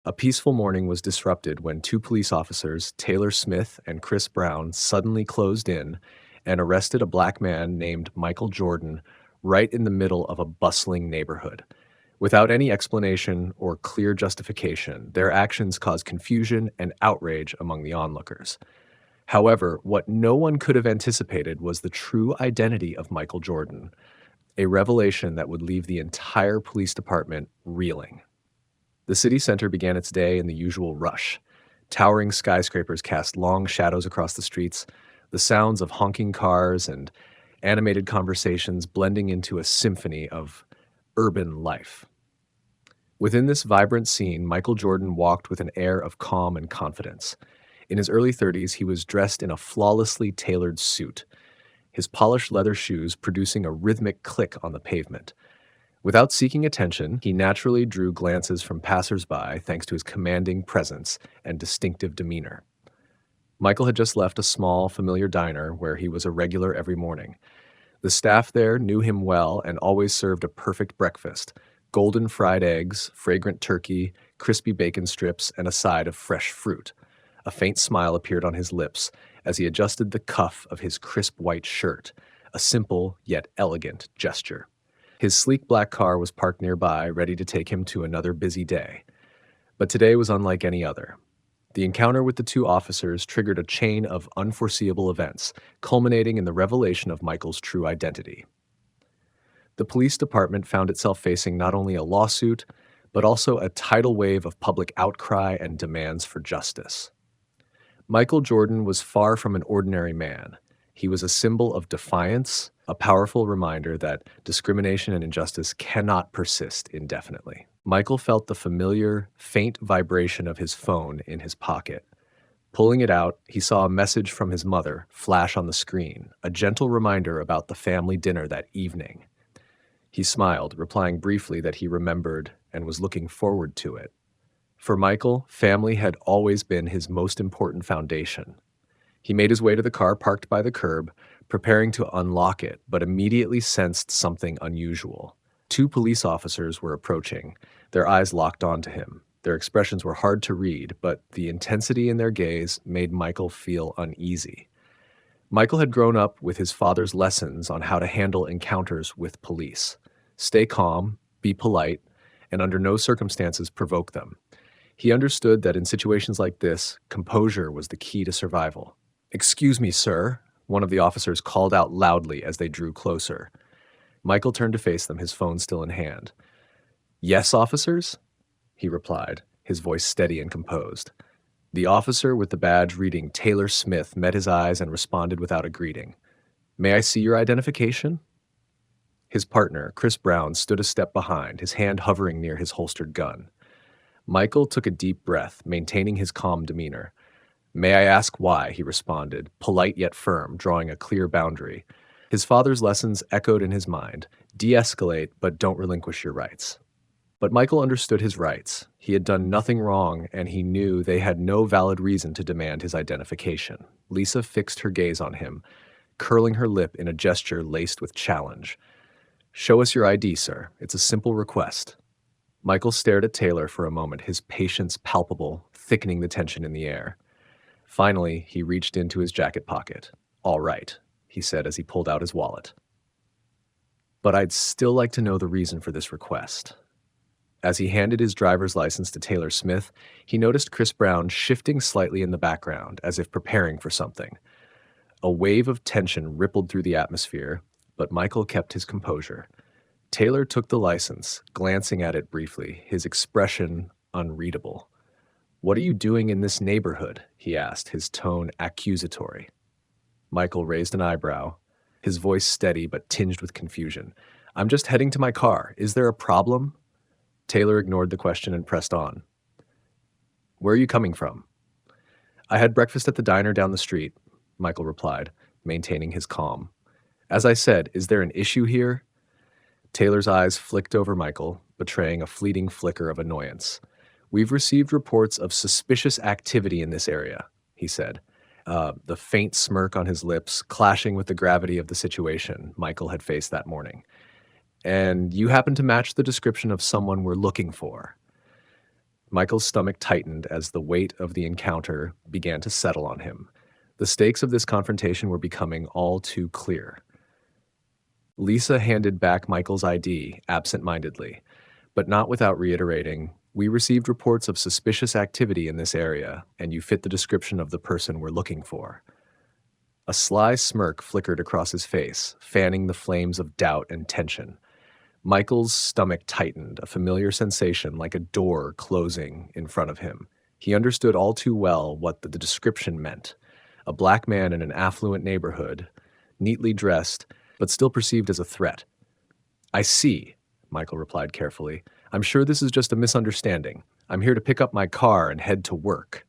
A peaceful morning was disrupted when two police officers, Taylor Smith and Chris Brown, suddenly closed in and arrested a black man named Michael Jordan right in the middle of a bustling neighborhood. Without any explanation or clear justification, their actions caused confusion and outrage among the onlookers. However, what no one could have anticipated was the true identity of Michael Jordan, a revelation that would leave the entire police department reeling. The city center began its day in the usual rush. Towering skyscrapers cast long shadows across the streets, the sounds of honking cars and animated conversations blending into a symphony of urban life. Within this vibrant scene, Michael Jordan walked with an air of calm and confidence. In his early 30s, he was dressed in a flawlessly tailored suit, his polished leather shoes producing a rhythmic click on the pavement. Without seeking attention, he naturally drew glances from passersby thanks to his commanding presence and distinctive demeanor. Michael had just left a small, familiar diner where he was a regular every morning. The staff there knew him well and always served a perfect breakfast: golden fried eggs, fragrant turkey, crispy bacon strips, and a side of fresh fruit. A faint smile appeared on his lips as he adjusted the cuff of his crisp white shirt, a simple yet elegant gesture. His sleek black car was parked nearby, ready to take him to another busy day. But today was unlike any other. The encounter with the two officers triggered a chain of unforeseeable events, culminating in the revelation of Michael's true identity. The police department found itself facing not only a lawsuit, but also a tidal wave of public outcry and demands for justice. Michael Jordan was far from an ordinary man. He was a symbol of defiance, a powerful reminder that discrimination and injustice cannot persist indefinitely. Michael felt the familiar, faint vibration of his phone in his pocket. Pulling it out, he saw a message from his mother flash on the screen, a gentle reminder about the family dinner that evening. He smiled, replying briefly that he remembered and was looking forward to it. For Michael, family had always been his most important foundation. He made his way to the car parked by the curb, preparing to unlock it, but immediately sensed something unusual. Two police officers were approaching, their eyes locked onto him. Their expressions were hard to read, but the intensity in their gaze made Michael feel uneasy. Michael had grown up with his father's lessons on how to handle encounters with police. Stay calm, be polite, and under no circumstances provoke them. He understood that in situations like this, composure was the key to survival. "Excuse me, sir," one of the officers called out loudly as they drew closer. Michael turned to face them, his phone still in hand. "Yes, officers?" he replied, his voice steady and composed. The officer with the badge reading Taylor Smith met his eyes and responded without a greeting. "May I see your identification?" His partner, Chris Brown, stood a step behind, his hand hovering near his holstered gun. Michael took a deep breath, maintaining his calm demeanor. "May I ask why?" he responded, polite yet firm, drawing a clear boundary. His father's lessons echoed in his mind: de-escalate, but don't relinquish your rights. But Michael understood his rights. He had done nothing wrong, and he knew they had no valid reason to demand his identification. Lisa fixed her gaze on him, curling her lip in a gesture laced with challenge. "Show us your ID, sir. It's a simple request." Michael stared at Taylor for a moment, his patience palpable, thickening the tension in the air. Finally, he reached into his jacket pocket. "All right," he said as he pulled out his wallet. "But I'd still like to know the reason for this request." As he handed his driver's license to Taylor Smith, he noticed Chris Brown shifting slightly in the background, as if preparing for something. A wave of tension rippled through the atmosphere, but Michael kept his composure. Taylor took the license, glancing at it briefly, his expression unreadable. "What are you doing in this neighborhood?" he asked, his tone accusatory. Michael raised an eyebrow, his voice steady but tinged with confusion. "I'm just heading to my car. Is there a problem?" Taylor ignored the question and pressed on. "Where are you coming from?" "I had breakfast at the diner down the street," Michael replied, maintaining his calm. "As I said, is there an issue here?" Taylor's eyes flicked over Michael, betraying a fleeting flicker of annoyance. "We've received reports of suspicious activity in this area," he said. The faint smirk on his lips clashing with the gravity of the situation Michael had faced that morning. "And you happen to match the description of someone we're looking for." Michael's stomach tightened as the weight of the encounter began to settle on him. The stakes of this confrontation were becoming all too clear. Lisa handed back Michael's ID absent-mindedly, but not without reiterating, "We received reports of suspicious activity in this area, and you fit the description of the person we're looking for." A sly smirk flickered across his face, fanning the flames of doubt and tension. Michael's stomach tightened, a familiar sensation like a door closing in front of him. He understood all too well what the description meant. A black man in an affluent neighborhood, neatly dressed, but still perceived as a threat. "I see," Michael replied carefully. "I'm sure this is just a misunderstanding. I'm here to pick up my car and head to work."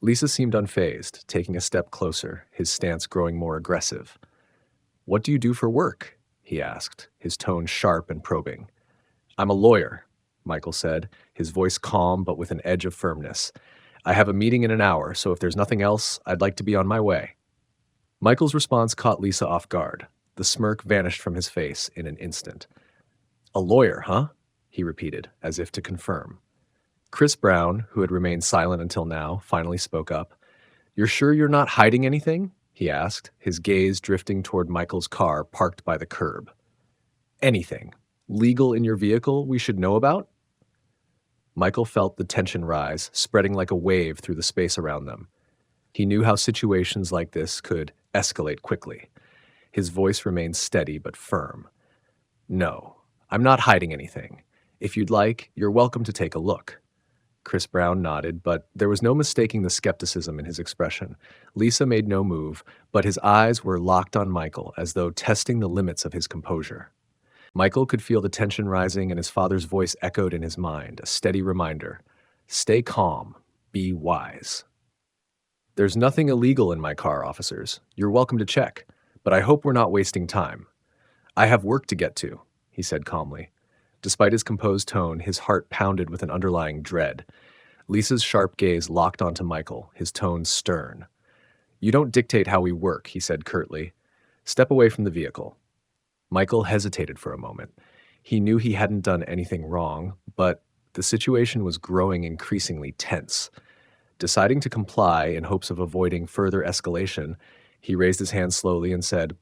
Lisa seemed unfazed, taking a step closer, his stance growing more aggressive. "What do you do for work?" he asked, his tone sharp and probing. "I'm a lawyer," Michael said, his voice calm but with an edge of firmness. "I have a meeting in an hour, so if there's nothing else, I'd like to be on my way." Michael's response caught Lisa off guard. The smirk vanished from his face in an instant. "A lawyer, huh?" he repeated, as if to confirm. Chris Brown, who had remained silent until now, finally spoke up. "You're sure you're not hiding anything?" he asked, his gaze drifting toward Michael's car parked by the curb. "Anything legal in your vehicle we should know about?" Michael felt the tension rise, spreading like a wave through the space around them. He knew how situations like this could escalate quickly. His voice remained steady but firm. "No, I'm not hiding anything. If you'd like, you're welcome to take a look." Chris Brown nodded, but there was no mistaking the skepticism in his expression. Lisa made no move, but his eyes were locked on Michael, as though testing the limits of his composure. Michael could feel the tension rising, and his father's voice echoed in his mind, a steady reminder. "Stay calm. Be wise." "There's nothing illegal in my car, officers. You're welcome to check, but I hope we're not wasting time. I have work to get to," he said calmly. Despite his composed tone, his heart pounded with an underlying dread. Lisa's sharp gaze locked onto Michael, his tone stern. "You don't dictate how we work," he said curtly. "Step away from the vehicle." Michael hesitated for a moment. He knew he hadn't done anything wrong, but the situation was growing increasingly tense. Deciding to comply in hopes of avoiding further escalation, he raised his hand slowly and said,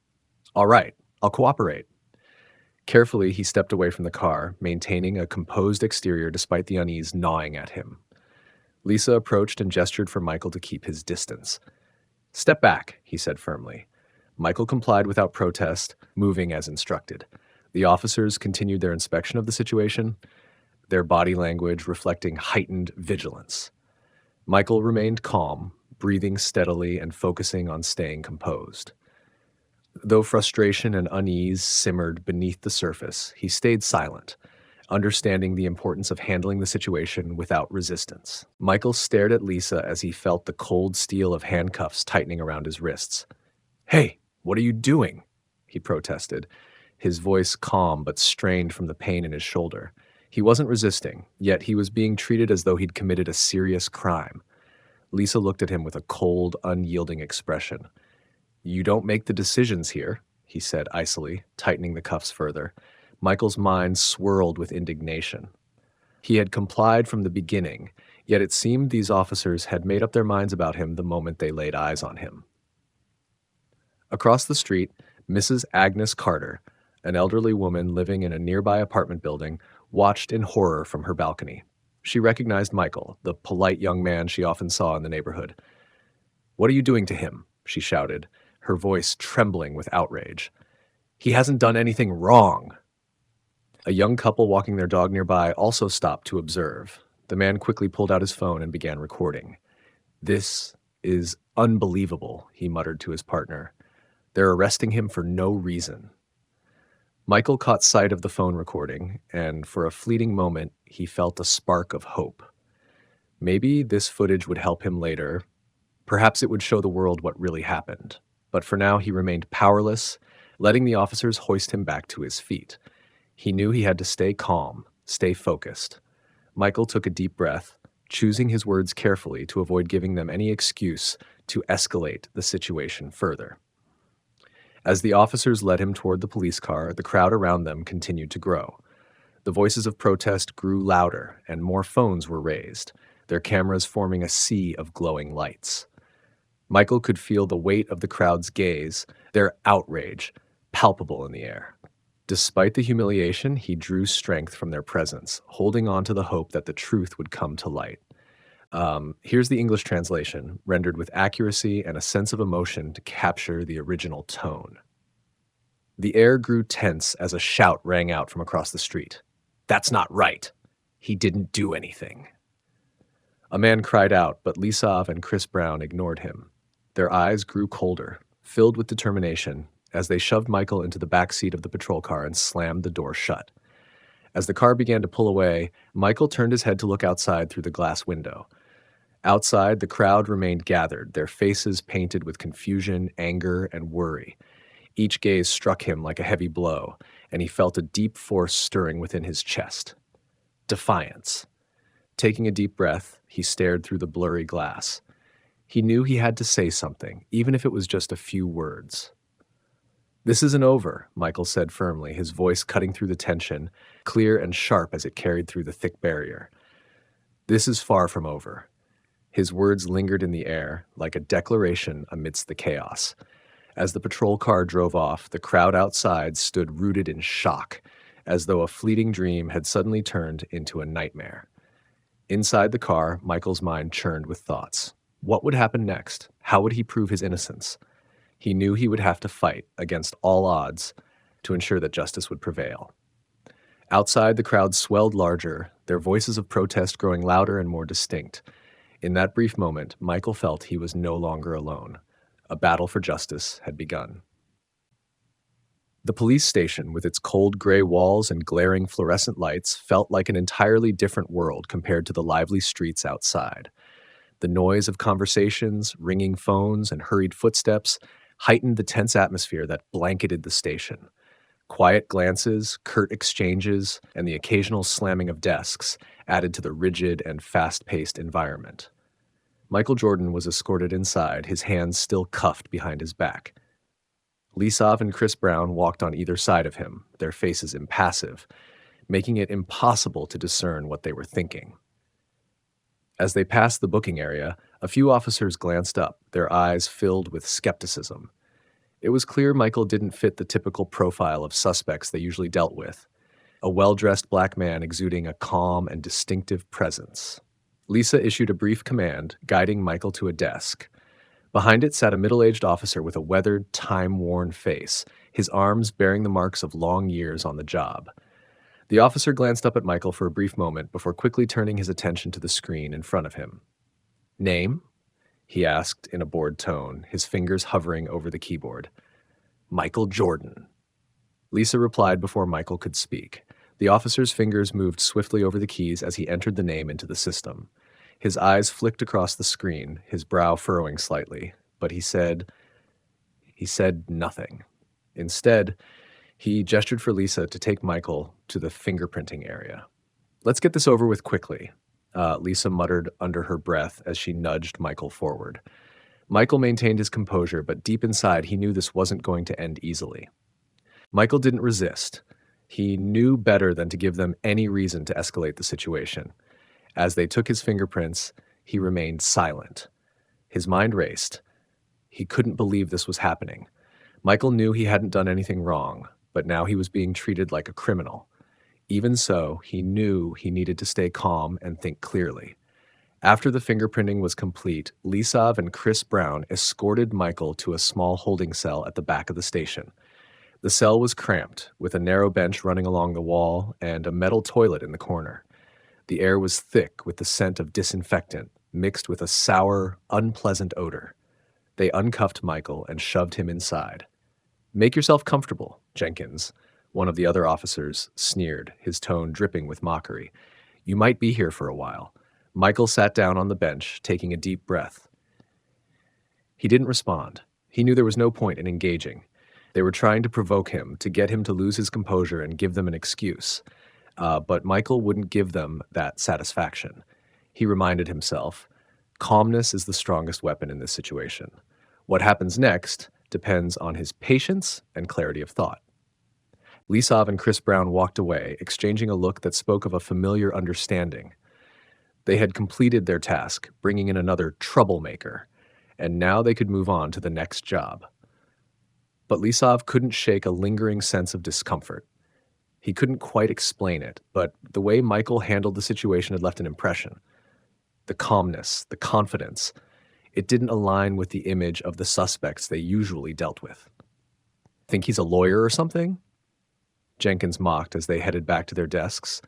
"All right, I'll cooperate." Carefully, he stepped away from the car, maintaining a composed exterior despite the unease gnawing at him. Lisa approached and gestured for Michael to keep his distance. "Step back," he said firmly. Michael complied without protest, moving as instructed. The officers continued their inspection of the situation, their body language reflecting heightened vigilance. Michael remained calm, breathing steadily and focusing on staying composed. Though frustration and unease simmered beneath the surface, he stayed silent, understanding the importance of handling the situation without resistance. Michael stared at Lisa as he felt the cold steel of handcuffs tightening around his wrists. "Hey, what are you doing?" he protested, his voice calm but strained from the pain in his shoulder. He wasn't resisting, yet he was being treated as though he'd committed a serious crime. Lisa looked at him with a cold, unyielding expression. "You don't make the decisions here," he said icily, tightening the cuffs further. Michael's mind swirled with indignation. He had complied from the beginning, yet it seemed these officers had made up their minds about him the moment they laid eyes on him. Across the street, Mrs. Agnes Carter, an elderly woman living in a nearby apartment building, watched in horror from her balcony. She recognized Michael, the polite young man she often saw in the neighborhood. "What are you doing to him?" she shouted, her voice trembling with outrage. "He hasn't done anything wrong." A young couple walking their dog nearby also stopped to observe. The man quickly pulled out his phone and began recording. "This is unbelievable," he muttered to his partner. "They're arresting him for no reason." Michael caught sight of the phone recording, and for a fleeting moment, he felt a spark of hope. Maybe this footage would help him later. Perhaps it would show the world what really happened. But for now, he remained powerless, letting the officers hoist him back to his feet. He knew he had to stay calm, stay focused. Michael took a deep breath, choosing his words carefully to avoid giving them any excuse to escalate the situation further. As the officers led him toward the police car, the crowd around them continued to grow. The voices of protest grew louder, and more phones were raised, their cameras forming a sea of glowing lights. Michael could feel the weight of the crowd's gaze, their outrage, palpable in the air. Despite the humiliation, he drew strength from their presence, holding on to the hope that the truth would come to light. Here's the English translation, rendered with accuracy and a sense of emotion to capture the original tone. The air grew tense as a shout rang out from across the street. "That's not right. He didn't do anything." A man cried out, but Lisov and Chris Brown ignored him. Their eyes grew colder, filled with determination, as they shoved Michael into the back seat of the patrol car and slammed the door shut. As the car began to pull away, Michael turned his head to look outside through the glass window. Outside, the crowd remained gathered, their faces painted with confusion, anger, and worry. Each gaze struck him like a heavy blow, and he felt a deep force stirring within his chest. Defiance. Taking a deep breath, he stared through the blurry glass. He knew he had to say something, even if it was just a few words. "This isn't over," Michael said firmly, his voice cutting through the tension, clear and sharp as it carried through the thick barrier. "This is far from over." His words lingered in the air, like a declaration amidst the chaos. As the patrol car drove off, the crowd outside stood rooted in shock, as though a fleeting dream had suddenly turned into a nightmare. Inside the car, Michael's mind churned with thoughts. What would happen next? How would he prove his innocence? He knew he would have to fight, against all odds, to ensure that justice would prevail. Outside, the crowd swelled larger, their voices of protest growing louder and more distinct. In that brief moment, Michael felt he was no longer alone. A battle for justice had begun. The police station, with its cold gray walls and glaring fluorescent lights, felt like an entirely different world compared to the lively streets outside. The noise of conversations, ringing phones, and hurried footsteps heightened the tense atmosphere that blanketed the station. Quiet glances, curt exchanges, and the occasional slamming of desks added to the rigid and fast-paced environment. Michael Jordan was escorted inside, his hands still cuffed behind his back. Lisov and Chris Brown walked on either side of him, their faces impassive, making it impossible to discern what they were thinking. As they passed the booking area, a few officers glanced up, their eyes filled with skepticism. It was clear Michael didn't fit the typical profile of suspects they usually dealt with, a well-dressed black man exuding a calm and distinctive presence. Lisa issued a brief command, guiding Michael to a desk. Behind it sat a middle-aged officer with a weathered, time-worn face, his arms bearing the marks of long years on the job. The officer glanced up at Michael for a brief moment before quickly turning his attention to the screen in front of him. "Name?" he asked in a bored tone, his fingers hovering over the keyboard. "Michael Jordan." Lisa replied before Michael could speak. The officer's fingers moved swiftly over the keys as he entered the name into the system. His eyes flicked across the screen, his brow furrowing slightly, but he said nothing. Instead, he gestured for Lisa to take Michael to the fingerprinting area. "Let's get this over with quickly," Lisa muttered under her breath as she nudged Michael forward. Michael maintained his composure, but deep inside he knew this wasn't going to end easily. Michael didn't resist. He knew better than to give them any reason to escalate the situation. As they took his fingerprints, he remained silent. His mind raced. He couldn't believe this was happening. Michael knew he hadn't done anything wrong, but now he was being treated like a criminal. Even so, he knew he needed to stay calm and think clearly. After the fingerprinting was complete, Lisov and Chris Brown escorted Michael to a small holding cell at the back of the station. The cell was cramped, with a narrow bench running along the wall and a metal toilet in the corner. The air was thick with the scent of disinfectant, mixed with a sour, unpleasant odor. They uncuffed Michael and shoved him inside. "Make yourself comfortable, Jenkins," one of the other officers sneered, his tone dripping with mockery. "You might be here for a while." Michael sat down on the bench, taking a deep breath. He didn't respond. He knew there was no point in engaging. They were trying to provoke him, to get him to lose his composure and give them an excuse. But Michael wouldn't give them that satisfaction. He reminded himself, calmness is the strongest weapon in this situation. What happens next depends on his patience and clarity of thought. Lisov and Chris Brown walked away, exchanging a look that spoke of a familiar understanding. They had completed their task, bringing in another troublemaker, and now they could move on to the next job. But Lisov couldn't shake a lingering sense of discomfort. He couldn't quite explain it, but the way Michael handled the situation had left an impression. The calmness, the confidence, it didn't align with the image of the suspects they usually dealt with. Think he's a lawyer or something? Jenkins mocked as they headed back to their desks.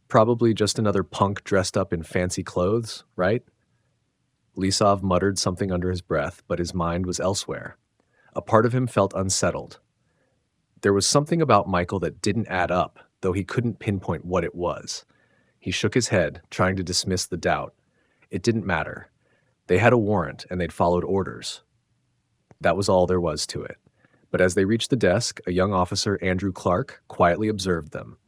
Probably just another punk dressed up in fancy clothes, right? Lisov muttered something under his breath, but his mind was elsewhere. A part of him felt unsettled. There was something about Michael that didn't add up, though he couldn't pinpoint what it was. He shook his head, trying to dismiss the doubt. It didn't matter. They had a warrant, and they'd followed orders. That was all there was to it. But as they reached the desk, a young officer, Andrew Clark, quietly observed them.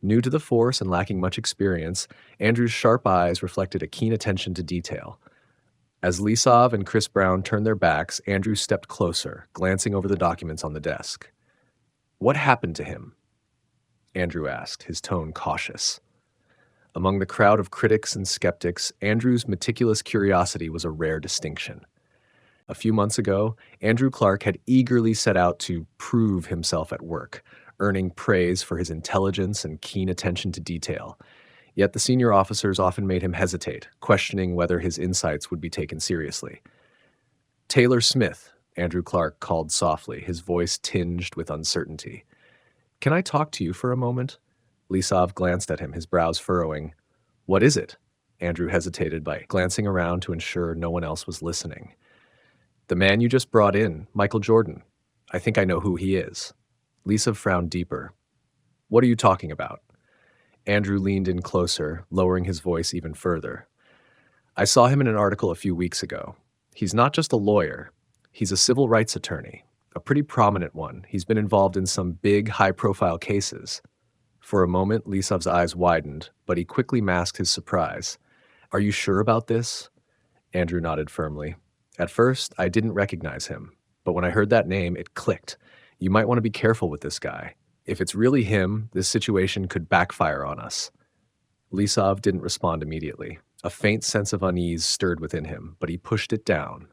New to the force and lacking much experience, Andrew's sharp eyes reflected a keen attention to detail. As Lisov and Chris Brown turned their backs, Andrew stepped closer, glancing over the documents on the desk. "What happened to him?" Andrew asked, his tone cautious. Among the crowd of critics and skeptics, Andrew's meticulous curiosity was a rare distinction. A few months ago, Andrew Clark had eagerly set out to prove himself at work, earning praise for his intelligence and keen attention to detail. Yet the senior officers often made him hesitate, questioning whether his insights would be taken seriously. "Taylor Smith," Andrew Clark called softly, his voice tinged with uncertainty. "Can I talk to you for a moment?" Lisov glanced at him, his brows furrowing. "What is it?" Andrew hesitated by glancing around to ensure no one else was listening. "The man you just brought in, Michael Jordan. I think I know who he is." Lisov frowned deeper. "What are you talking about?" Andrew leaned in closer, lowering his voice even further. "I saw him in an article a few weeks ago. He's not just a lawyer. He's a civil rights attorney, a pretty prominent one. He's been involved in some big, high-profile cases." For a moment, Lisov's eyes widened, but he quickly masked his surprise. "Are you sure about this?" Andrew nodded firmly. "At first, I didn't recognize him, but when I heard that name, it clicked. You might want to be careful with this guy. If it's really him, this situation could backfire on us." Lisov didn't respond immediately. A faint sense of unease stirred within him, but he pushed it down.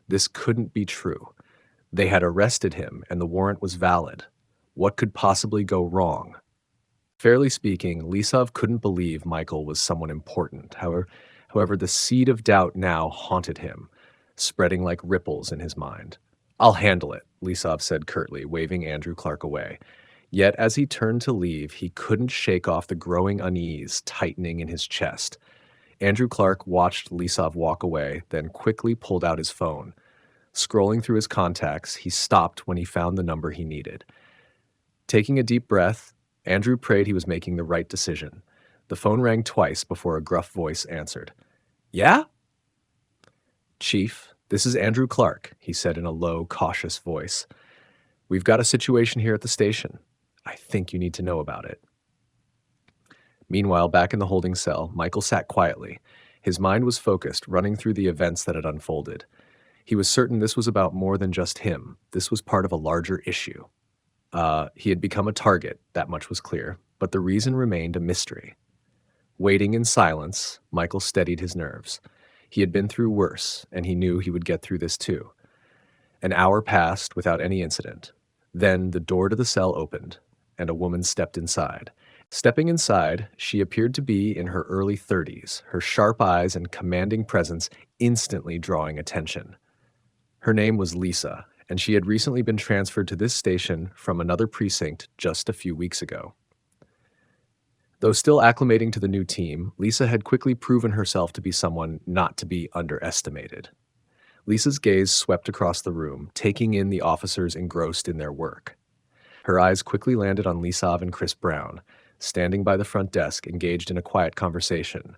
This couldn't be true. They had arrested him, and the warrant was valid. What could possibly go wrong? Fairly speaking, Lisov couldn't believe Michael was someone important. However, the seed of doubt now haunted him, spreading like ripples in his mind. "I'll handle it," Lisov said curtly, waving Andrew Clark away. Yet as he turned to leave, he couldn't shake off the growing unease tightening in his chest. Andrew Clark watched Lisov walk away, then quickly pulled out his phone. Scrolling through his contacts, he stopped when he found the number he needed. Taking a deep breath, Andrew prayed he was making the right decision. The phone rang twice before a gruff voice answered. "Yeah?" "Chief, this is Andrew Clark," he said in a low, cautious voice. "We've got a situation here at the station. I think you need to know about it." Meanwhile, back in the holding cell, Michael sat quietly. His mind was focused, running through the events that had unfolded. He was certain this was about more than just him. This was part of a larger issue. He had become a target, that much was clear, but the reason remained a mystery. Waiting in silence, Michael steadied his nerves. He had been through worse, and he knew he would get through this too. An hour passed without any incident. Then the door to the cell opened, and a woman stepped inside. Stepping inside, she appeared to be in her early 30s, her sharp eyes and commanding presence instantly drawing attention. Her name was Lisa, and she had recently been transferred to this station from another precinct just a few weeks ago. Though still acclimating to the new team, Lisa had quickly proven herself to be someone not to be underestimated. Lisa's gaze swept across the room, taking in the officers engrossed in their work. Her eyes quickly landed on Lisov and Chris Brown, standing by the front desk, engaged in a quiet conversation.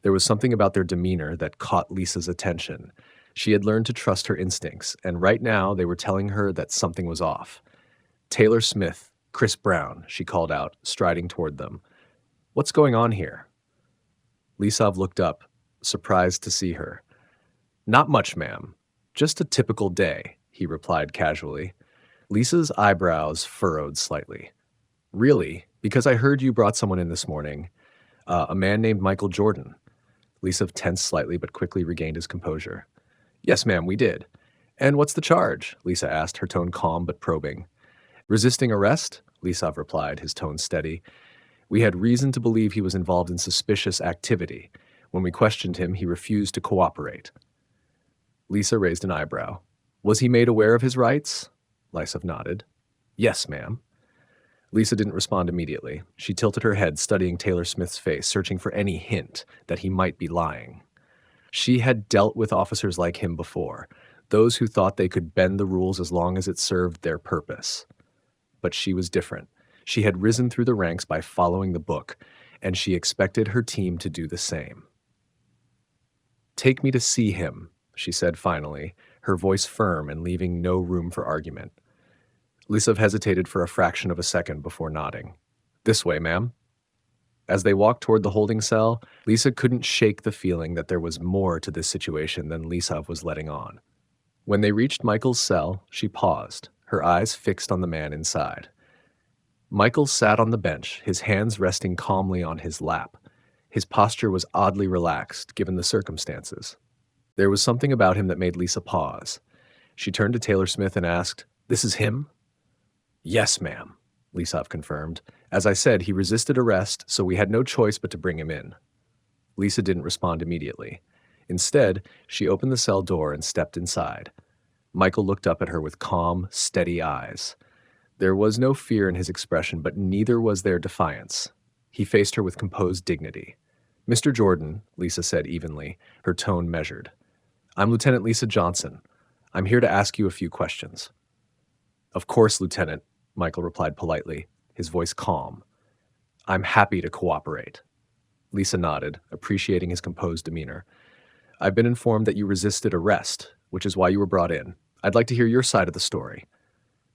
There was something about their demeanor that caught Lisa's attention. She had learned to trust her instincts, and right now they were telling her that something was off. "Taylor Smith, Chris Brown," she called out, striding toward them. "What's going on here?" Lisov looked up, surprised to see her. "Not much, ma'am. Just a typical day," he replied casually. Lisa's eyebrows furrowed slightly. Really? Because I heard you brought someone in this morning. A man named Michael Jordan. Lisa tensed slightly but quickly regained his composure. Yes, ma'am, we did. And what's the charge? Lisa asked, her tone calm but probing. Resisting arrest? Lisov replied, his tone steady. We had reason to believe he was involved in suspicious activity. When we questioned him, he refused to cooperate. Lisa raised an eyebrow. Was he made aware of his rights? Lisov nodded. Yes, ma'am. Lisa didn't respond immediately. She tilted her head, studying Taylor Smith's face, searching for any hint that he might be lying. She had dealt with officers like him before, those who thought they could bend the rules as long as it served their purpose. But she was different. She had risen through the ranks by following the book, and she expected her team to do the same. Take me to see him, she said finally, her voice firm and leaving no room for argument. Lisov hesitated for a fraction of a second before nodding. This way, ma'am. As they walked toward the holding cell, Lisa couldn't shake the feeling that there was more to this situation than Lisov was letting on. When they reached Michael's cell, she paused, her eyes fixed on the man inside. Michael sat on the bench, his hands resting calmly on his lap. His posture was oddly relaxed, given the circumstances. There was something about him that made Lisa pause. She turned to Taylor Smith and asked, "This is him?" "Yes, ma'am," Lisov confirmed. "As I said, he resisted arrest, so we had no choice but to bring him in." Lisa didn't respond immediately. Instead, she opened the cell door and stepped inside. Michael looked up at her with calm, steady eyes. There was no fear in his expression, but neither was there defiance. He faced her with composed dignity. "Mr. Jordan," Lisa said evenly, her tone measured. "I'm Lieutenant Lisa Johnson. I'm here to ask you a few questions." "Of course, Lieutenant," Michael replied politely, his voice calm. "I'm happy to cooperate." Lisa nodded, appreciating his composed demeanor. "I've been informed that you resisted arrest, which is why you were brought in. I'd like to hear your side of the story."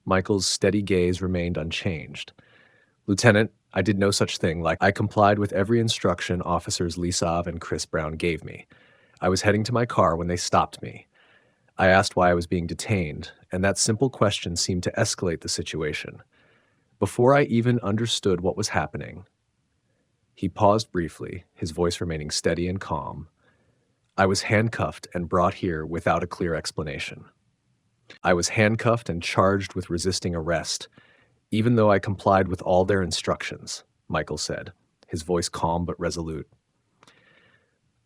Michael's steady gaze remained unchanged. "Lieutenant, I did no such thing. I complied with every instruction officers Lisov and Chris Brown gave me. I was heading to my car when they stopped me. I asked why I was being detained, and that simple question seemed to escalate the situation. Before I even understood what was happening." He paused briefly, his voice remaining steady and calm. "I was handcuffed and brought here without a clear explanation. I was handcuffed and charged with resisting arrest, even though I complied with all their instructions," Michael said, his voice calm but resolute.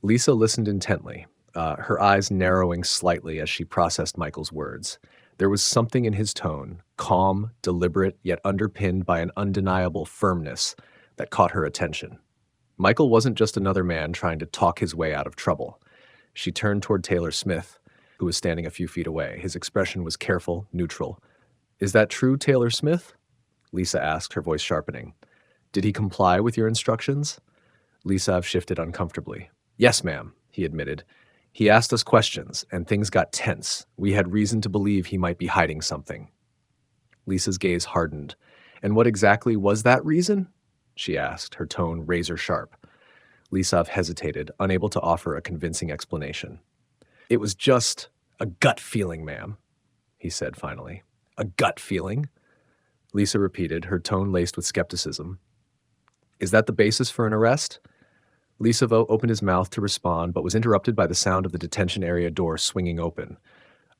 Lisa listened intently, her eyes narrowing slightly as she processed Michael's words. There was something in his tone, calm, deliberate, yet underpinned by an undeniable firmness, that caught her attention. Michael wasn't just another man trying to talk his way out of trouble. She turned toward Taylor Smith, who was standing a few feet away. His expression was careful, neutral. "Is that true, Taylor Smith?" Lisa asked, her voice sharpening. "Did he comply with your instructions?" Lisov shifted uncomfortably. "Yes, ma'am," he admitted. "He asked us questions, and things got tense. We had reason to believe he might be hiding something." Lisa's gaze hardened. "And what exactly was that reason?" she asked, her tone razor-sharp. Lisov hesitated, unable to offer a convincing explanation. "It was just a gut feeling, ma'am," he said finally. "A gut feeling?" Lisa repeated, her tone laced with skepticism. "Is that the basis for an arrest?" Lisavo opened his mouth to respond, but was interrupted by the sound of the detention area door swinging open.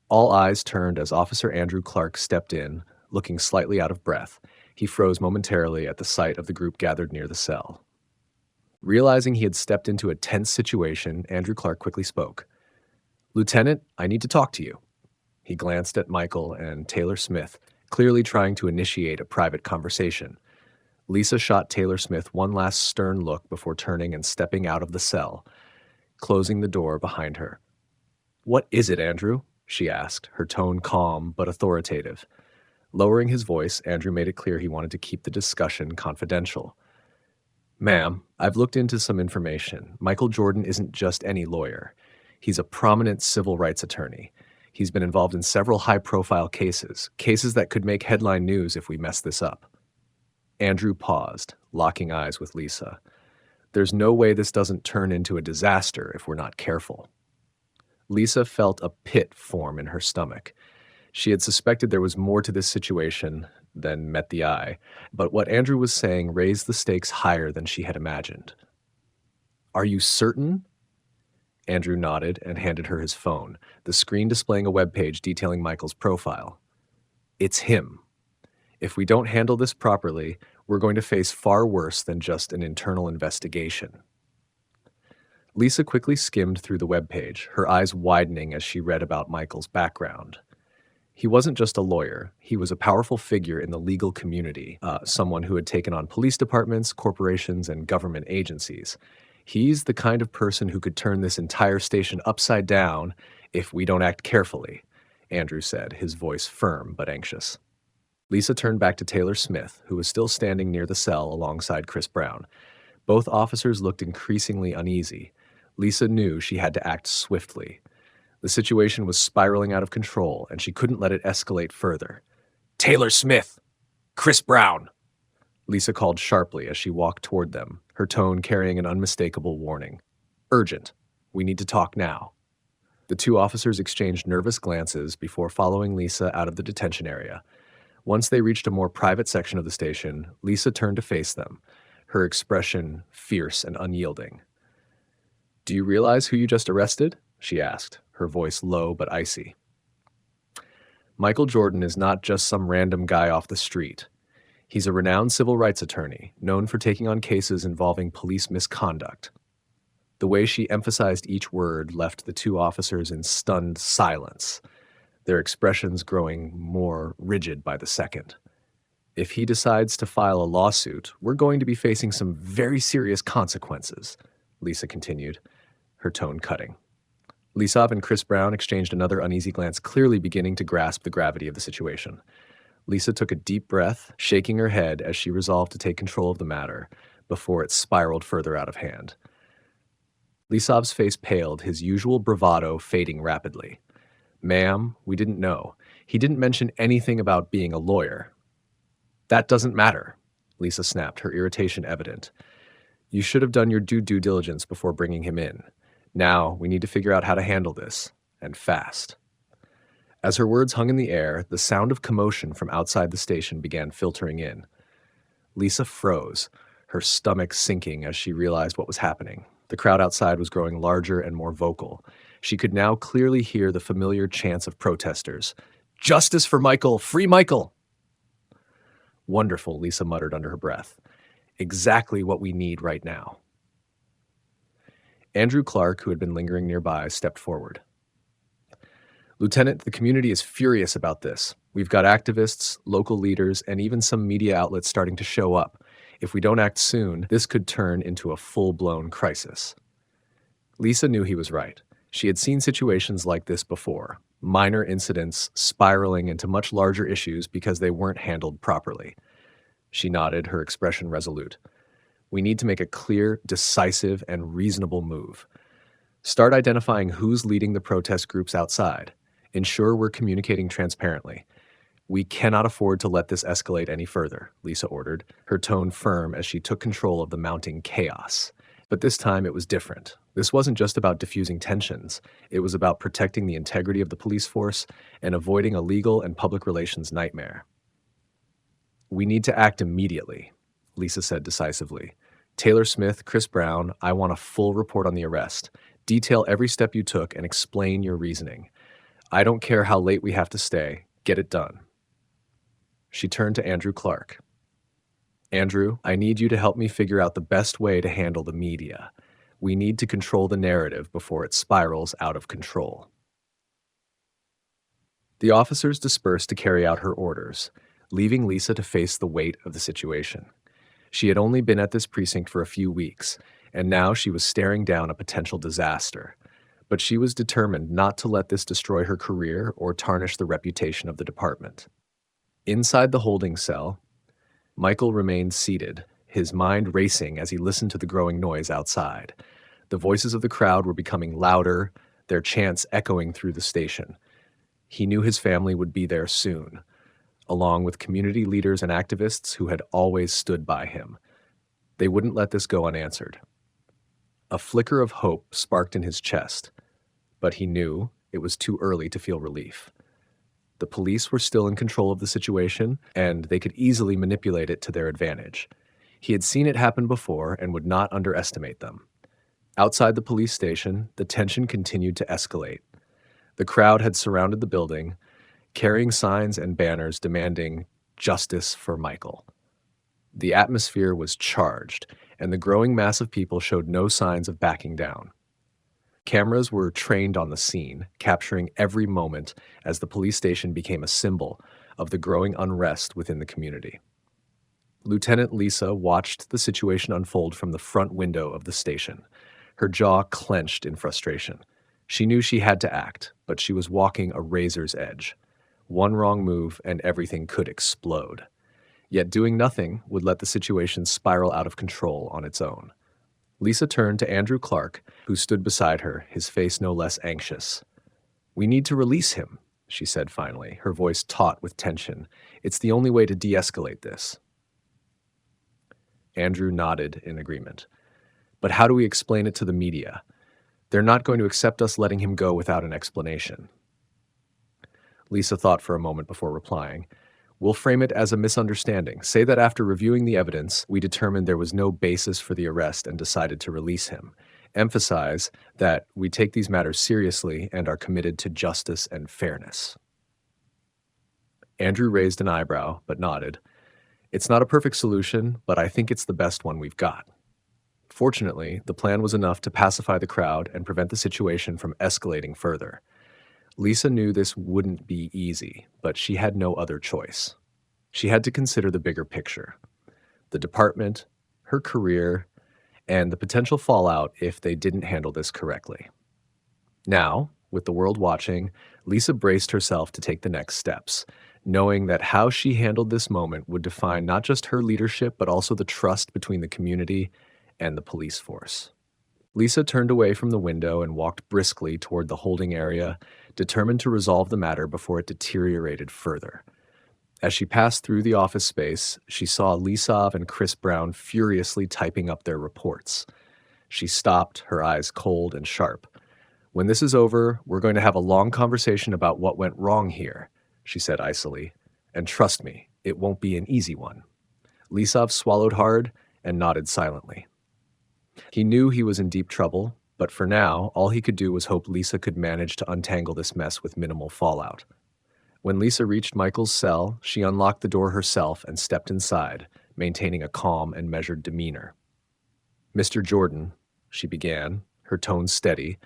All eyes turned as Officer Andrew Clark stepped in, looking slightly out of breath. He froze momentarily at the sight of the group gathered near the cell. Realizing he had stepped into a tense situation, Andrew Clark quickly spoke. "Lieutenant, I need to talk to you." He glanced at Michael and Taylor Smith, clearly trying to initiate a private conversation. Lisa shot Taylor Smith one last stern look before turning and stepping out of the cell, closing the door behind her. "What is it, Andrew?" she asked, her tone calm but authoritative. Lowering his voice, Andrew made it clear he wanted to keep the discussion confidential. "Ma'am, I've looked into some information. Michael Jordan isn't just any lawyer. He's a prominent civil rights attorney. He's been involved in several high-profile cases that could make headline news if we mess this up." Andrew paused, locking eyes with Lisa. "There's no way this doesn't turn into a disaster if we're not careful." Lisa felt a pit form in her stomach. She had suspected there was more to this situation then met the eye. But what Andrew was saying raised the stakes higher than she had imagined. "Are you certain?" Andrew nodded and handed her his phone, the screen displaying a webpage detailing Michael's profile. "It's him. If we don't handle this properly, we're going to face far worse than just an internal investigation." Lisa quickly skimmed through the webpage, her eyes widening as she read about Michael's background. He wasn't just a lawyer, he was a powerful figure in the legal community, someone who had taken on police departments, corporations, and government agencies. He's the kind of person who could turn this entire station upside down if we don't act carefully, Andrew said, his voice firm but anxious. Lisa turned back to Taylor Smith, who was still standing near the cell alongside Chris Brown. Both officers looked increasingly uneasy. Lisa knew she had to act swiftly. The situation was spiraling out of control, and she couldn't let it escalate further. "Taylor Smith! Chris Brown!" Lisa called sharply as she walked toward them, her tone carrying an unmistakable warning. "Urgent. We need to talk now." The two officers exchanged nervous glances before following Lisa out of the detention area. Once they reached a more private section of the station, Lisa turned to face them, her expression fierce and unyielding. "Do you realize who you just arrested?" she asked, her voice low but icy. "Michael Jordan is not just some random guy off the street. He's a renowned civil rights attorney, known for taking on cases involving police misconduct." The way she emphasized each word left the two officers in stunned silence, their expressions growing more rigid by the second. "If he decides to file a lawsuit, we're going to be facing some very serious consequences," Lisa continued, her tone cutting. Lisov and Chris Brown exchanged another uneasy glance, clearly beginning to grasp the gravity of the situation. Lisa took a deep breath, shaking her head as she resolved to take control of the matter before it spiraled further out of hand. Lisov's face paled, his usual bravado fading rapidly. "Ma'am, we didn't know. He didn't mention anything about being a lawyer." "That doesn't matter," Lisa snapped, her irritation evident. "You should have done your due diligence before bringing him in. Now we need to figure out how to handle this, and fast." As her words hung in the air, the sound of commotion from outside the station began filtering in. Lisa froze, her stomach sinking as she realized what was happening. The crowd outside was growing larger and more vocal. She could now clearly hear the familiar chants of protesters. "Justice for Michael! Free Michael!" "Wonderful," Lisa muttered under her breath. "Exactly what we need right now." Andrew Clark, who had been lingering nearby, stepped forward. "Lieutenant, the community is furious about this. We've got activists, local leaders, and even some media outlets starting to show up. If we don't act soon, this could turn into a full-blown crisis." Lisa knew he was right. She had seen situations like this before, minor incidents spiraling into much larger issues because they weren't handled properly. She nodded, her expression resolute. "We need to make a clear, decisive, and reasonable move. Start identifying who's leading the protest groups outside. Ensure we're communicating transparently. We cannot afford to let this escalate any further," Lisa ordered, her tone firm as she took control of the mounting chaos. But this time it was different. This wasn't just about diffusing tensions. It was about protecting the integrity of the police force and avoiding a legal and public relations nightmare. "We need to act immediately," Lisa said decisively. "Taylor Smith, Chris Brown, I want a full report on the arrest. Detail every step you took and explain your reasoning. I don't care how late we have to stay. Get it done." She turned to Andrew Clark. "Andrew, I need you to help me figure out the best way to handle the media. We need to control the narrative before it spirals out of control." The officers dispersed to carry out her orders, leaving Lisa to face the weight of the situation. She had only been at this precinct for a few weeks, and now she was staring down a potential disaster. But she was determined not to let this destroy her career or tarnish the reputation of the department. Inside the holding cell, Michael remained seated, his mind racing as he listened to the growing noise outside. The voices of the crowd were becoming louder, their chants echoing through the station. He knew his family would be there soon, along with community leaders and activists who had always stood by him. They wouldn't let this go unanswered. A flicker of hope sparked in his chest, but he knew it was too early to feel relief. The police were still in control of the situation, and they could easily manipulate it to their advantage. He had seen it happen before and would not underestimate them. Outside the police station, the tension continued to escalate. The crowd had surrounded the building, carrying signs and banners demanding justice for Michael. The atmosphere was charged, and the growing mass of people showed no signs of backing down. Cameras were trained on the scene, capturing every moment as the police station became a symbol of the growing unrest within the community. Lieutenant Lisa watched the situation unfold from the front window of the station, her jaw clenched in frustration. She knew she had to act, but she was walking a razor's edge. One wrong move and everything could explode. Yet doing nothing would let the situation spiral out of control on its own. Lisa turned to Andrew Clark, who stood beside her, his face no less anxious. "We need to release him," she said finally, her voice taut with tension. "It's the only way to de-escalate this." Andrew nodded in agreement. "But how do we explain it to the media? They're not going to accept us letting him go without an explanation." Lisa thought for a moment before replying. "We'll frame it as a misunderstanding. Say that after reviewing the evidence, we determined there was no basis for the arrest and decided to release him. Emphasize that we take these matters seriously and are committed to justice and fairness." Andrew raised an eyebrow, but nodded. "It's not a perfect solution, but I think it's the best one we've got." Fortunately, the plan was enough to pacify the crowd and prevent the situation from escalating further. Lisa knew this wouldn't be easy, but she had no other choice. She had to consider the bigger picture: the department, her career, and the potential fallout if they didn't handle this correctly. Now, with the world watching, Lisa braced herself to take the next steps, knowing that how she handled this moment would define not just her leadership, but also the trust between the community and the police force. Lisa turned away from the window and walked briskly toward the holding area, determined to resolve the matter before it deteriorated further. As she passed through the office space, she saw Lisov and Chris Brown furiously typing up their reports. She stopped, her eyes cold and sharp. "When this is over, we're going to have a long conversation about what went wrong here," she said icily. "And trust me, it won't be an easy one." Lisov swallowed hard and nodded silently. He knew he was in deep trouble, but for now, all he could do was hope Lisa could manage to untangle this mess with minimal fallout. When Lisa reached Michael's cell, she unlocked the door herself and stepped inside, maintaining a calm and measured demeanor. "Mr. Jordan," she began, her tone steady,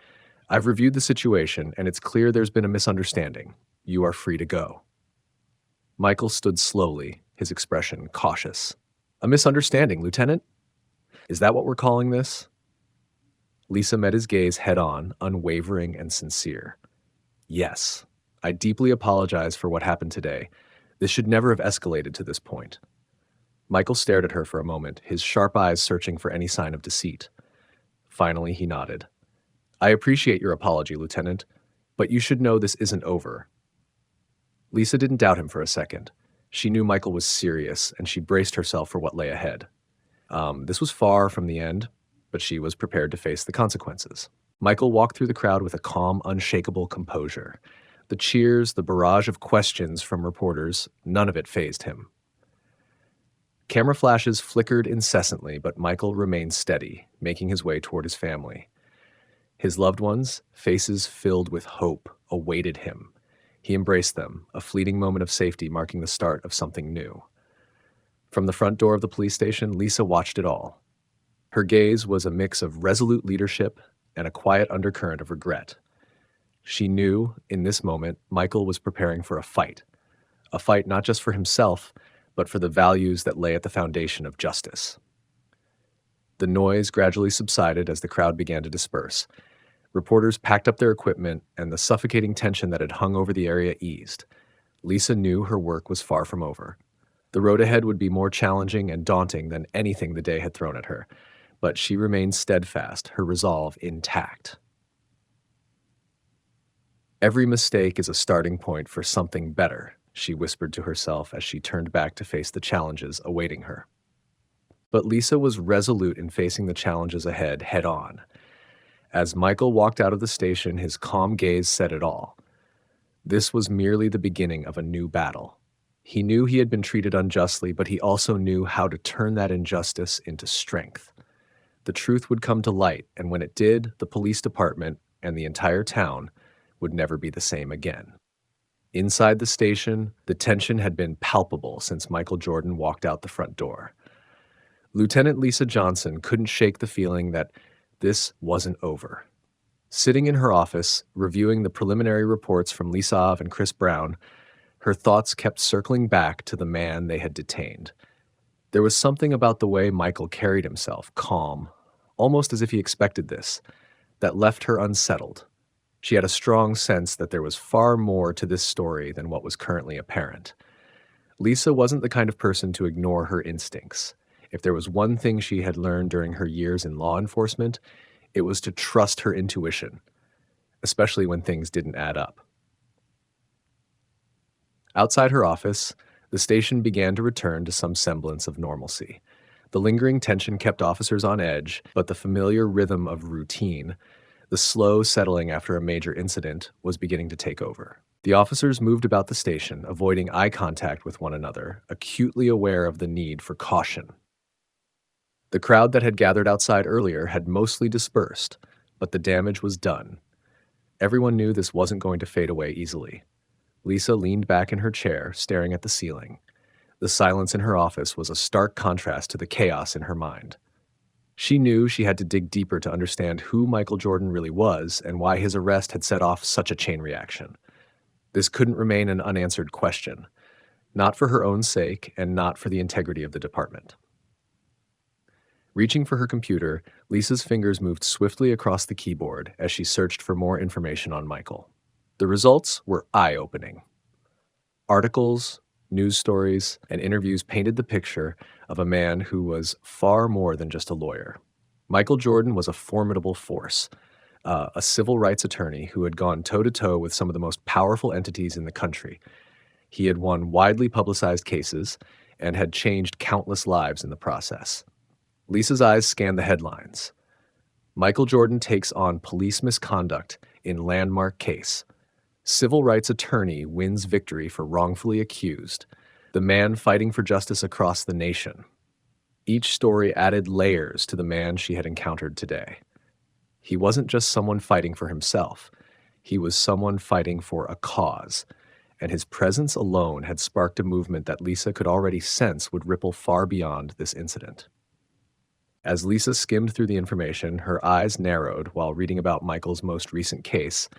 "I've reviewed the situation, and it's clear there's been a misunderstanding. You are free to go." Michael stood slowly, his expression cautious. "A misunderstanding, Lieutenant? Is that what we're calling this?" Lisa met his gaze head-on, unwavering and sincere. "Yes. I deeply apologize for what happened today. This should never have escalated to this point." Michael stared at her for a moment, his sharp eyes searching for any sign of deceit. Finally, he nodded. "I appreciate your apology, Lieutenant, but you should know this isn't over." Lisa didn't doubt him for a second. She knew Michael was serious, and she braced herself for what lay ahead. This was far from the end, but she was prepared to face the consequences. Michael walked through the crowd with a calm, unshakable composure. The cheers, the barrage of questions from reporters, none of it fazed him. Camera flashes flickered incessantly, but Michael remained steady, making his way toward his family. His loved ones, faces filled with hope, awaited him. He embraced them, a fleeting moment of safety marking the start of something new. From the front door of the police station, Lisa watched it all. Her gaze was a mix of resolute leadership and a quiet undercurrent of regret. She knew, in this moment, Michael was preparing for a fight not just for himself, but for the values that lay at the foundation of justice. The noise gradually subsided as the crowd began to disperse. Reporters packed up their equipment, and the suffocating tension that had hung over the area eased. Lisa knew her work was far from over. The road ahead would be more challenging and daunting than anything the day had thrown at her, but she remained steadfast, her resolve intact. "Every mistake is a starting point for something better," she whispered to herself as she turned back to face the challenges awaiting her. But Lisa was resolute in facing the challenges ahead head-on. As Michael walked out of the station, his calm gaze said it all. This was merely the beginning of a new battle. He knew he had been treated unjustly, but he also knew how to turn that injustice into strength. The truth would come to light, and when it did, the police department and the entire town would never be the same again. Inside the station, the tension had been palpable since Michael Jordan walked out the front door. Lieutenant Lisa Johnson couldn't shake the feeling that this wasn't over. Sitting in her office, reviewing the preliminary reports from Lisov and Chris Brown, her thoughts kept circling back to the man they had detained. There was something about the way Michael carried himself, calm, almost as if he expected this, that left her unsettled. She had a strong sense that there was far more to this story than what was currently apparent. Lisa wasn't the kind of person to ignore her instincts. If there was one thing she had learned during her years in law enforcement, it was to trust her intuition, especially when things didn't add up. Outside her office, the station began to return to some semblance of normalcy. The lingering tension kept officers on edge, but the familiar rhythm of routine, the slow settling after a major incident, was beginning to take over. The officers moved about the station, avoiding eye contact with one another, acutely aware of the need for caution. The crowd that had gathered outside earlier had mostly dispersed, but the damage was done. Everyone knew this wasn't going to fade away easily. Lisa leaned back in her chair, staring at the ceiling. The silence in her office was a stark contrast to the chaos in her mind. She knew she had to dig deeper to understand who Michael Jordan really was and why his arrest had set off such a chain reaction. This couldn't remain an unanswered question, not for her own sake and not for the integrity of the department. Reaching for her computer, Lisa's fingers moved swiftly across the keyboard as she searched for more information on Michael. The results were eye-opening. Articles, news stories, and interviews painted the picture of a man who was far more than just a lawyer. Michael Jordan was a formidable force, a civil rights attorney who had gone toe-to-toe with some of the most powerful entities in the country. He had won widely publicized cases and had changed countless lives in the process. Lisa's eyes scanned the headlines. Michael Jordan takes on police misconduct in landmark case. Civil rights attorney wins victory for wrongfully accused. The man fighting for justice across the nation. Each story added layers to the man she had encountered today. He wasn't just someone fighting for himself. He was someone fighting for a cause, and his presence alone had sparked a movement that Lisa could already sense would ripple far beyond this incident. As Lisa skimmed through the information, her eyes narrowed while reading about Michael's most recent case,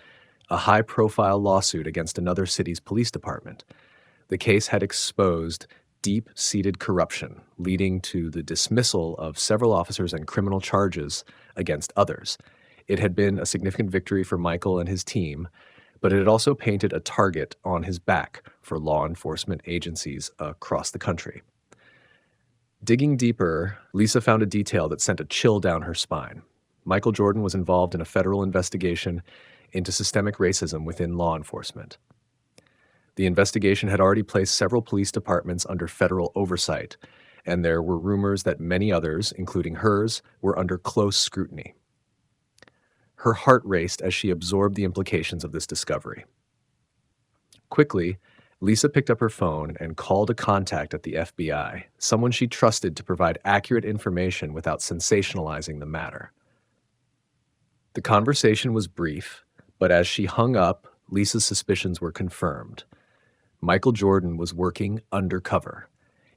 a high-profile lawsuit against another city's police department. The case had exposed deep-seated corruption, leading to the dismissal of several officers and criminal charges against others. It had been a significant victory for Michael and his team, but it had also painted a target on his back for law enforcement agencies across the country. Digging deeper, Lisa found a detail that sent a chill down her spine. Michael Jordan was involved in a federal investigation into systemic racism within law enforcement. The investigation had already placed several police departments under federal oversight, and there were rumors that many others, including hers, were under close scrutiny. Her heart raced as she absorbed the implications of this discovery. Quickly, Lisa picked up her phone and called a contact at the FBI, someone she trusted to provide accurate information without sensationalizing the matter. The conversation was brief, but as she hung up, Lisa's suspicions were confirmed. Michael Jordan was working undercover.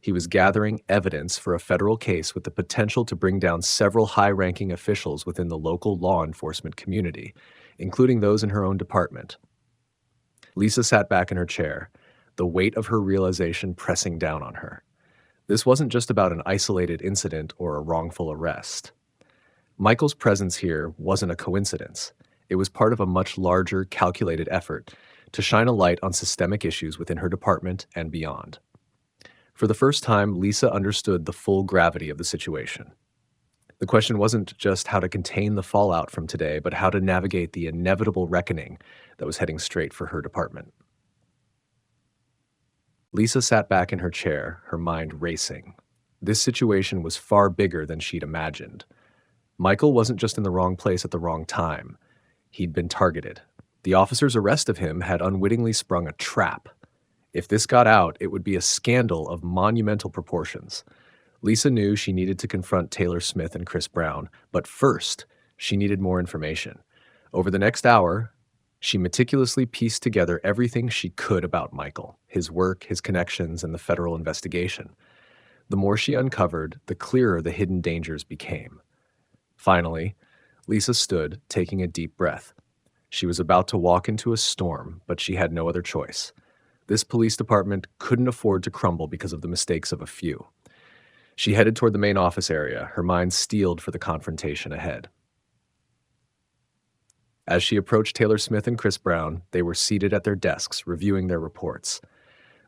He was gathering evidence for a federal case with the potential to bring down several high-ranking officials within the local law enforcement community, including those in her own department. Lisa sat back in her chair, the weight of her realization pressing down on her. This wasn't just about an isolated incident or a wrongful arrest. Michael's presence here wasn't a coincidence. It was part of a much larger, calculated effort to shine a light on systemic issues within her department and beyond. For the first time, Lisa understood the full gravity of the situation. The question wasn't just how to contain the fallout from today, but how to navigate the inevitable reckoning that was heading straight for her department. Lisa sat back in her chair, her mind racing. This situation was far bigger than she'd imagined. Michael wasn't just in the wrong place at the wrong time. He'd been targeted. The officer's arrest of him had unwittingly sprung a trap. If this got out, it would be a scandal of monumental proportions. Lisa knew she needed to confront Taylor Smith and Chris Brown, but first, she needed more information. Over the next hour, she meticulously pieced together everything she could about Michael, his work, his connections, and the federal investigation. The more she uncovered, the clearer the hidden dangers became. Finally, Lisa stood, taking a deep breath. She was about to walk into a storm, but she had no other choice. This police department couldn't afford to crumble because of the mistakes of a few. She headed toward the main office area, her mind steeled for the confrontation ahead. As she approached Taylor Smith and Chris Brown, they were seated at their desks, reviewing their reports.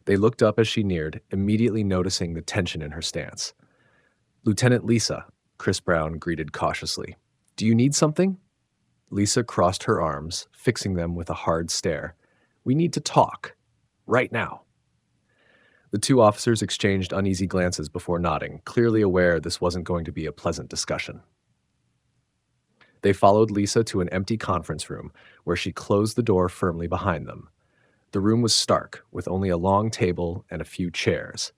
They looked up as she neared, immediately noticing the tension in her stance. "Lieutenant Lisa," Chris Brown greeted cautiously. "Do you need something?" Lisa crossed her arms, fixing them with a hard stare. "We need to talk. Right now." The two officers exchanged uneasy glances before nodding, clearly aware this wasn't going to be a pleasant discussion. They followed Lisa to an empty conference room, where she closed the door firmly behind them. The room was stark, with only a long table and a few chairs.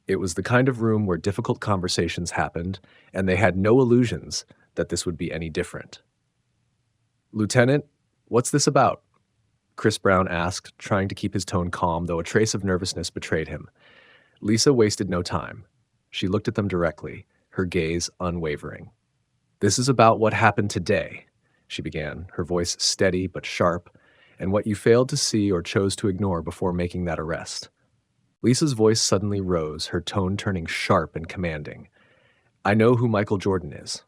It was the kind of room where difficult conversations happened, and they had no illusions that this would be any different. "Lieutenant, what's this about?" Chris Brown asked, trying to keep his tone calm, though a trace of nervousness betrayed him. Lisa wasted no time. She looked at them directly, her gaze unwavering. "This is about what happened today," she began, her voice steady but sharp, "and what you failed to see or chose to ignore before making that arrest." Lisa's voice suddenly rose, her tone turning sharp and commanding. "I know who Michael Jordan is."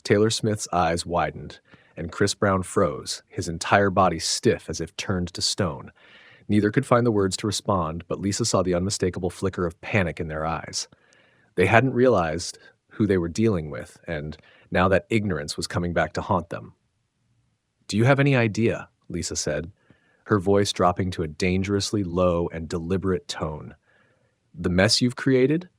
Taylor Smith's eyes widened, and Chris Brown froze, his entire body stiff as if turned to stone. Neither could find the words to respond, but Lisa saw the unmistakable flicker of panic in their eyes. They hadn't realized who they were dealing with, and now that ignorance was coming back to haunt them. "Do you have any idea?" Lisa said, her voice dropping to a dangerously low and deliberate tone. "The mess you've created?"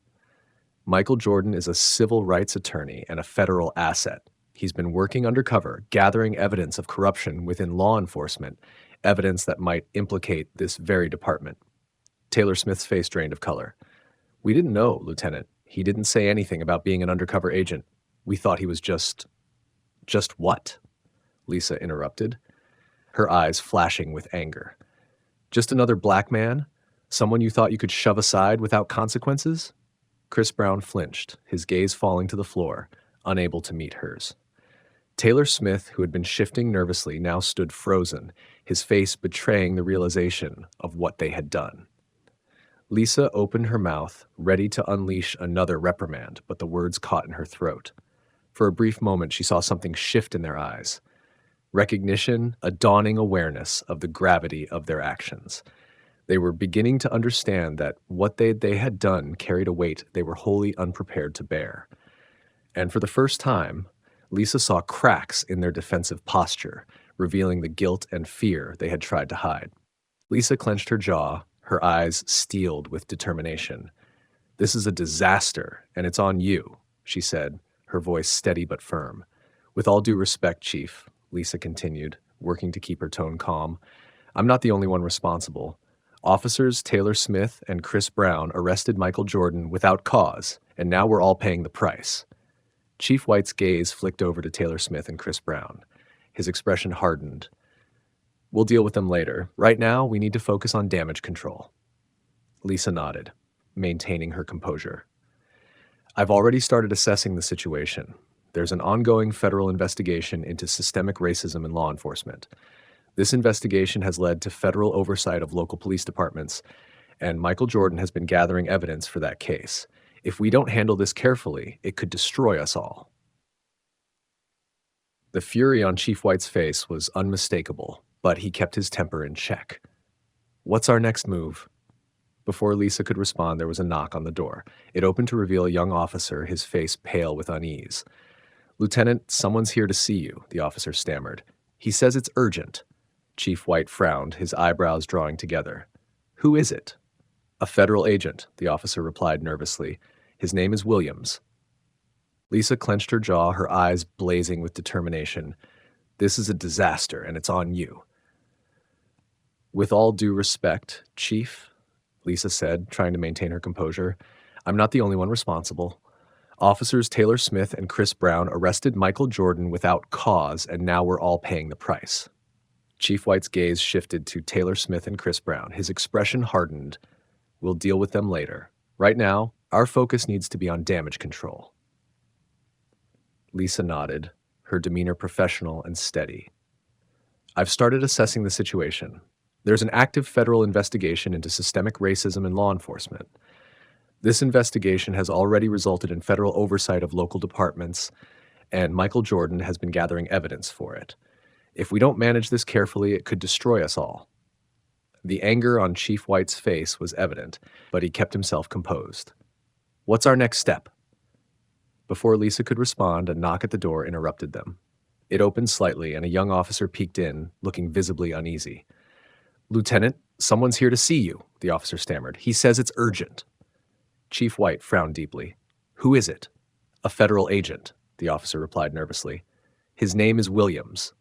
Michael Jordan is a civil rights attorney and a federal asset. He's been working undercover, gathering evidence of corruption within law enforcement, evidence that might implicate this very department. Taylor Smith's face drained of color. "We didn't know, Lieutenant. He didn't say anything about being an undercover agent. We thought he was just what?" Lisa interrupted, her eyes flashing with anger. "Just another black man? Someone you thought you could shove aside without consequences?" Chris Brown flinched, his gaze falling to the floor, unable to meet hers. Taylor Smith, who had been shifting nervously, now stood frozen, his face betraying the realization of what they had done. Lisa opened her mouth, ready to unleash another reprimand, but the words caught in her throat. For a brief moment, she saw something shift in their eyes. Recognition, a dawning awareness of the gravity of their actions. They were beginning to understand that what they had done carried a weight they were wholly unprepared to bear. And for the first time, Lisa saw cracks in their defensive posture, revealing the guilt and fear they had tried to hide. Lisa clenched her jaw, her eyes steeled with determination. "This is a disaster, and it's on you," she said, her voice steady but firm. "With all due respect, Chief," Lisa continued, working to keep her tone calm, "I'm not the only one responsible. Officers Taylor Smith and Chris Brown arrested Michael Jordan without cause, and now we're all paying the price." Chief White's gaze flicked over to Taylor Smith and Chris Brown. His expression hardened. "We'll deal with them later. Right now, we need to focus on damage control." Lisa nodded, maintaining her composure. "I've already started assessing the situation. There's an ongoing federal investigation into systemic racism in law enforcement. This investigation has led to federal oversight of local police departments, and Michael Jordan has been gathering evidence for that case. If we don't handle this carefully, it could destroy us all." The fury on Chief White's face was unmistakable, but he kept his temper in check. "What's our next move?" Before Lisa could respond, there was a knock on the door. It opened to reveal a young officer, his face pale with unease. "Lieutenant, someone's here to see you," the officer stammered. "He says it's urgent." Chief White frowned, his eyebrows drawing together. "Who is it?" "A federal agent," the officer replied nervously. "His name is Williams." Lisa clenched her jaw, her eyes blazing with determination. "This is a disaster, and it's on you." "With all due respect, Chief," Lisa said, trying to maintain her composure, "I'm not the only one responsible. Officers Taylor Smith and Chris Brown arrested Michael Jordan without cause, and now we're all paying the price." Chief White's gaze shifted to Taylor Smith and Chris Brown. His expression hardened. "We'll deal with them later. Right now, our focus needs to be on damage control." Lisa nodded, her demeanor professional and steady. "I've started assessing the situation. There's an active federal investigation into systemic racism in law enforcement. This investigation has already resulted in federal oversight of local departments, and Michael Jordan has been gathering evidence for it. If we don't manage this carefully, it could destroy us all." The anger on Chief White's face was evident, but he kept himself composed. "What's our next step?" Before Lisa could respond, a knock at the door interrupted them. It opened slightly, and a young officer peeked in, looking visibly uneasy. "Lieutenant, someone's here to see you," the officer stammered. "He says it's urgent." Chief White frowned deeply. "Who is it?" "A federal agent," the officer replied nervously. "His name is Williams."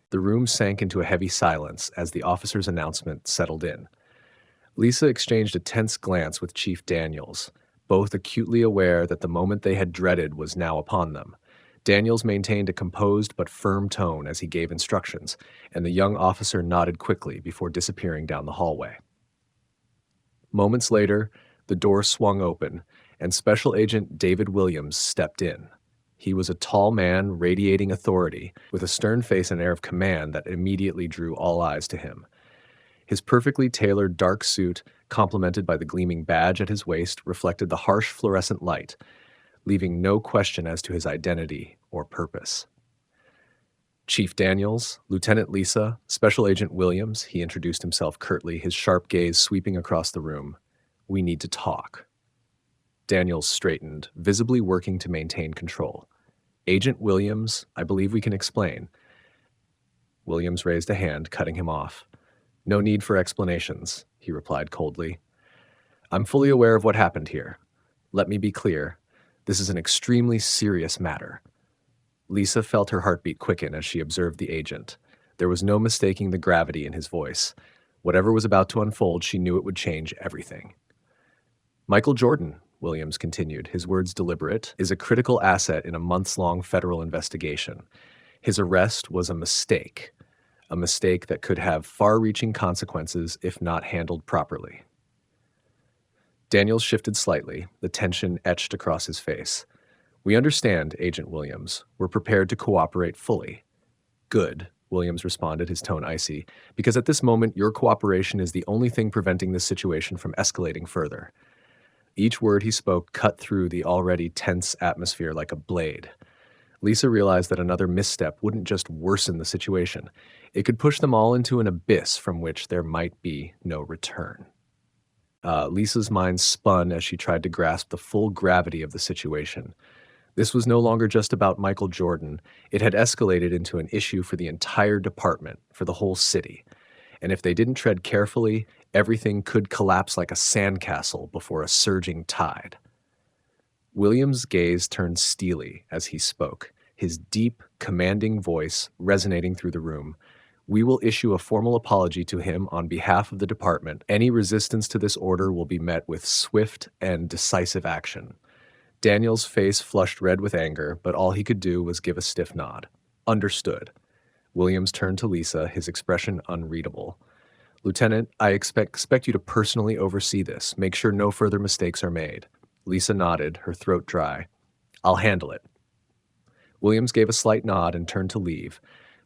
The room sank into a heavy silence as the officer's announcement settled in. Lisa exchanged a tense glance with Chief Daniels, both acutely aware that the moment they had dreaded was now upon them. Daniels maintained a composed but firm tone as he gave instructions, and the young officer nodded quickly before disappearing down the hallway. Moments later, the door swung open, and Special Agent David Williams stepped in. He was a tall man radiating authority, with a stern face and air of command that immediately drew all eyes to him. His perfectly tailored dark suit, complemented by the gleaming badge at his waist, reflected the harsh fluorescent light, leaving no question as to his identity or purpose. "Chief Daniels, Lieutenant Lisa, Special Agent Williams," he introduced himself curtly, his sharp gaze sweeping across the room. "We need to talk." Daniels straightened, visibly working to maintain control. "Agent Williams, I believe we can explain." Williams raised a hand, cutting him off. "No need for explanations," he replied coldly. "I'm fully aware of what happened here. Let me be clear. This is an extremely serious matter." Lisa felt her heartbeat quicken as she observed the agent. There was no mistaking the gravity in his voice. Whatever was about to unfold, she knew it would change everything. "Michael Jordan," Williams continued, his words deliberate, "is a critical asset in a months-long federal investigation. His arrest was a mistake that could have far-reaching consequences if not handled properly." Daniels shifted slightly, the tension etched across his face. "We understand, Agent Williams. We're prepared to cooperate fully." "Good," Williams responded, his tone icy, "because at this moment your cooperation is the only thing preventing this situation from escalating further." Each word he spoke cut through the already tense atmosphere like a blade. Lisa realized that another misstep wouldn't just worsen the situation. It could push them all into an abyss from which there might be no return. Lisa's mind spun as she tried to grasp the full gravity of the situation. This was no longer just about Michael Jordan. It had escalated into an issue for the entire department, for the whole city. And if they didn't tread carefully, everything could collapse like a sandcastle before a surging tide. Williams' gaze turned steely as he spoke, his deep, commanding voice resonating through the room. "We will issue a formal apology to him on behalf of the department. Any resistance to this order will be met with swift and decisive action." Daniel's face flushed red with anger, but all he could do was give a stiff nod. "Understood." Williams turned to Lisa, his expression unreadable. "Lieutenant, I expect you to personally oversee this. Make sure no further mistakes are made." Lisa nodded, her throat dry. "I'll handle it." Williams gave a slight nod and turned to leave,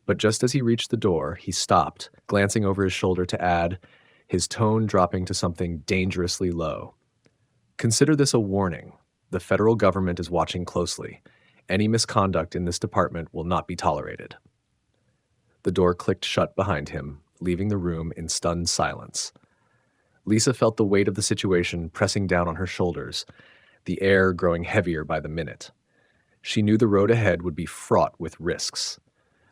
but just as he reached the door, he stopped, glancing over his shoulder to add, his tone dropping to something dangerously low. "Consider this a warning. The federal government is watching closely. Any misconduct in this department will not be tolerated." The door clicked shut behind him, leaving the room in stunned silence. Lisa felt the weight of the situation pressing down on her shoulders, the air growing heavier by the minute. She knew the road ahead would be fraught with risks,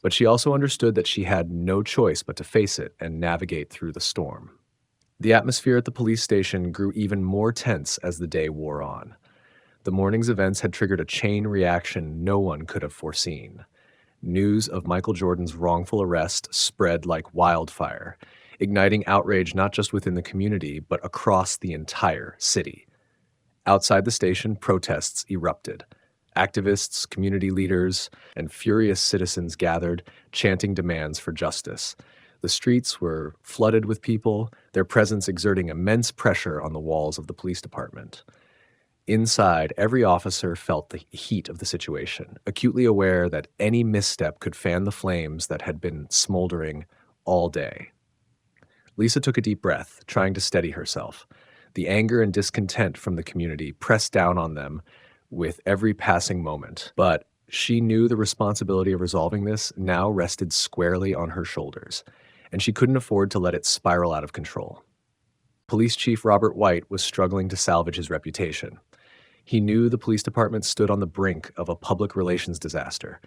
but she also understood that she had no choice but to face it and navigate through the storm. The atmosphere at the police station grew even more tense as the day wore on. The morning's events had triggered a chain reaction no one could have foreseen. News of Michael Jordan's wrongful arrest spread like wildfire. igniting outrage not just within the community, but across the entire city. Outside the station, protests erupted. Activists, community leaders, and furious citizens gathered, chanting demands for justice. The streets were flooded with people, their presence exerting immense pressure on the walls of the police department. Inside, every officer felt the heat of the situation, acutely aware that any misstep could fan the flames that had been smoldering all day. Lisa took a deep breath, trying to steady herself. The anger and discontent from the community pressed down on them with every passing moment, but she knew the responsibility of resolving this now rested squarely on her shoulders, and she couldn't afford to let it spiral out of control. Police Chief Robert White was struggling to salvage his reputation. He knew the police department stood on the brink of a public relations disaster.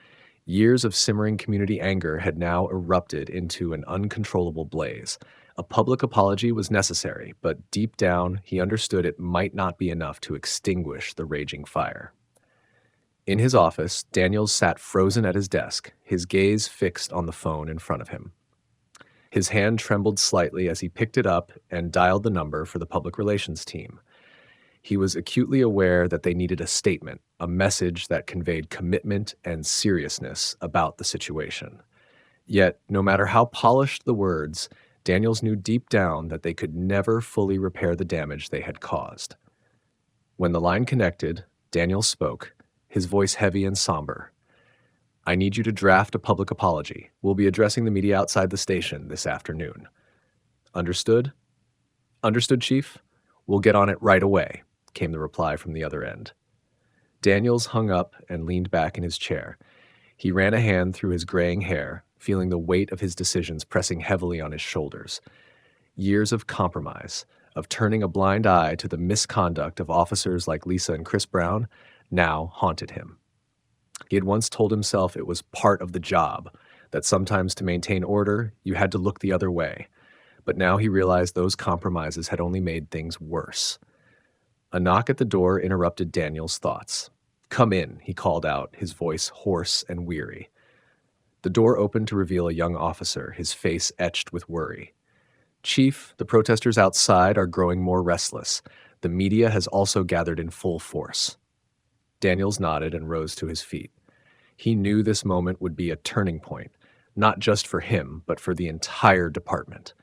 Years of simmering community anger had now erupted into an uncontrollable blaze. A public apology was necessary, but deep down, he understood it might not be enough to extinguish the raging fire. In his office, Daniels sat frozen at his desk, his gaze fixed on the phone in front of him. His hand trembled slightly as he picked it up and dialed the number for the public relations team. He was acutely aware that they needed a statement, a message that conveyed commitment and seriousness about the situation. Yet, no matter how polished the words, Daniels knew deep down that they could never fully repair the damage they had caused. When the line connected, Daniels spoke, his voice heavy and somber. "I need you to draft a public apology. We'll be addressing the media outside the station this afternoon." "Understood?" "Understood, Chief. We'll get on it right away," came the reply from the other end. Daniels hung up and leaned back in his chair. He ran a hand through his graying hair, feeling the weight of his decisions pressing heavily on his shoulders. Years of compromise, of turning a blind eye to the misconduct of officers like Lisa and Chris Brown, now haunted him. He had once told himself it was part of the job, that sometimes to maintain order, you had to look the other way. But now he realized those compromises had only made things worse. A knock at the door interrupted Daniel's thoughts. "Come in," he called out, his voice hoarse and weary. The door opened to reveal a young officer, his face etched with worry. "Chief, the protesters outside are growing more restless. The media has also gathered in full force." Daniels nodded and rose to his feet. He knew this moment would be a turning point, not just for him, but for the entire department.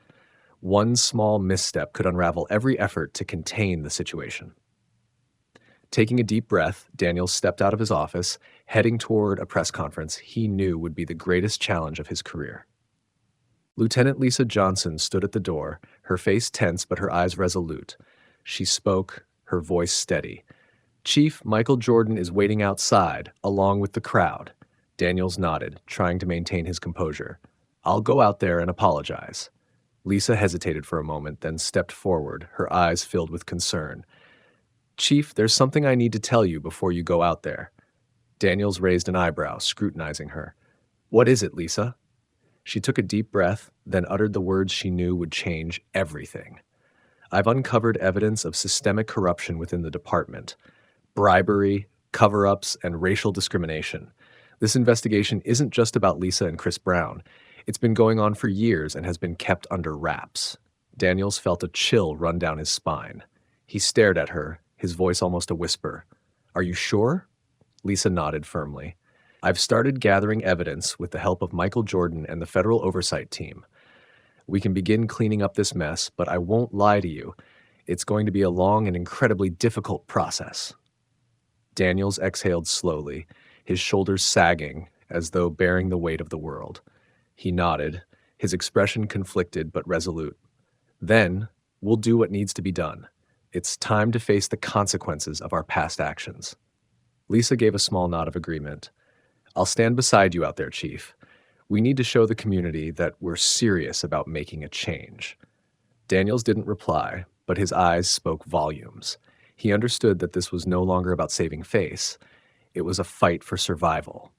One small misstep could unravel every effort to contain the situation. Taking a deep breath, Daniels stepped out of his office, heading toward a press conference he knew would be the greatest challenge of his career. Lieutenant Lisa Johnson stood at the door, her face tense but her eyes resolute. She spoke, her voice steady. "Chief Michael Jordan is waiting outside, along with the crowd." Daniels nodded, trying to maintain his composure. "I'll go out there and apologize." Lisa hesitated for a moment, then stepped forward, her eyes filled with concern. "Chief, there's something I need to tell you before you go out there." Daniels raised an eyebrow, scrutinizing her. "What is it, Lisa?" She took a deep breath, then uttered the words she knew would change everything. "I've uncovered evidence of systemic corruption within the department. Bribery, cover-ups, and racial discrimination. This investigation isn't just about Lisa and Chris Brown. It's been going on for years and has been kept under wraps." Daniels felt a chill run down his spine. He stared at her, his voice almost a whisper. "Are you sure?" Lisa nodded firmly. "I've started gathering evidence with the help of Michael Jordan and the federal oversight team. We can begin cleaning up this mess, but I won't lie to you. It's going to be a long and incredibly difficult process." Daniels exhaled slowly, his shoulders sagging as though bearing the weight of the world. He nodded, his expression conflicted but resolute. "Then, we'll do what needs to be done. It's time to face the consequences of our past actions." Lisa gave a small nod of agreement. "I'll stand beside you out there, Chief. We need to show the community that we're serious about making a change." Daniels didn't reply, but his eyes spoke volumes. He understood that this was no longer about saving face. It was a fight for survival.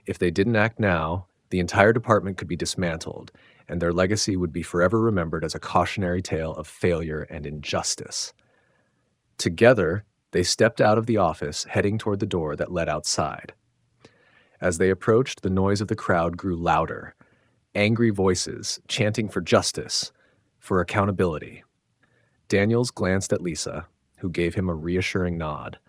If they didn't act now, the entire department could be dismantled, and their legacy would be forever remembered as a cautionary tale of failure and injustice. Together, they stepped out of the office, heading toward the door that led outside. As they approached, the noise of the crowd grew louder. Angry voices, chanting for justice. for accountability. Daniels glanced at Lisa, who gave him a reassuring nod.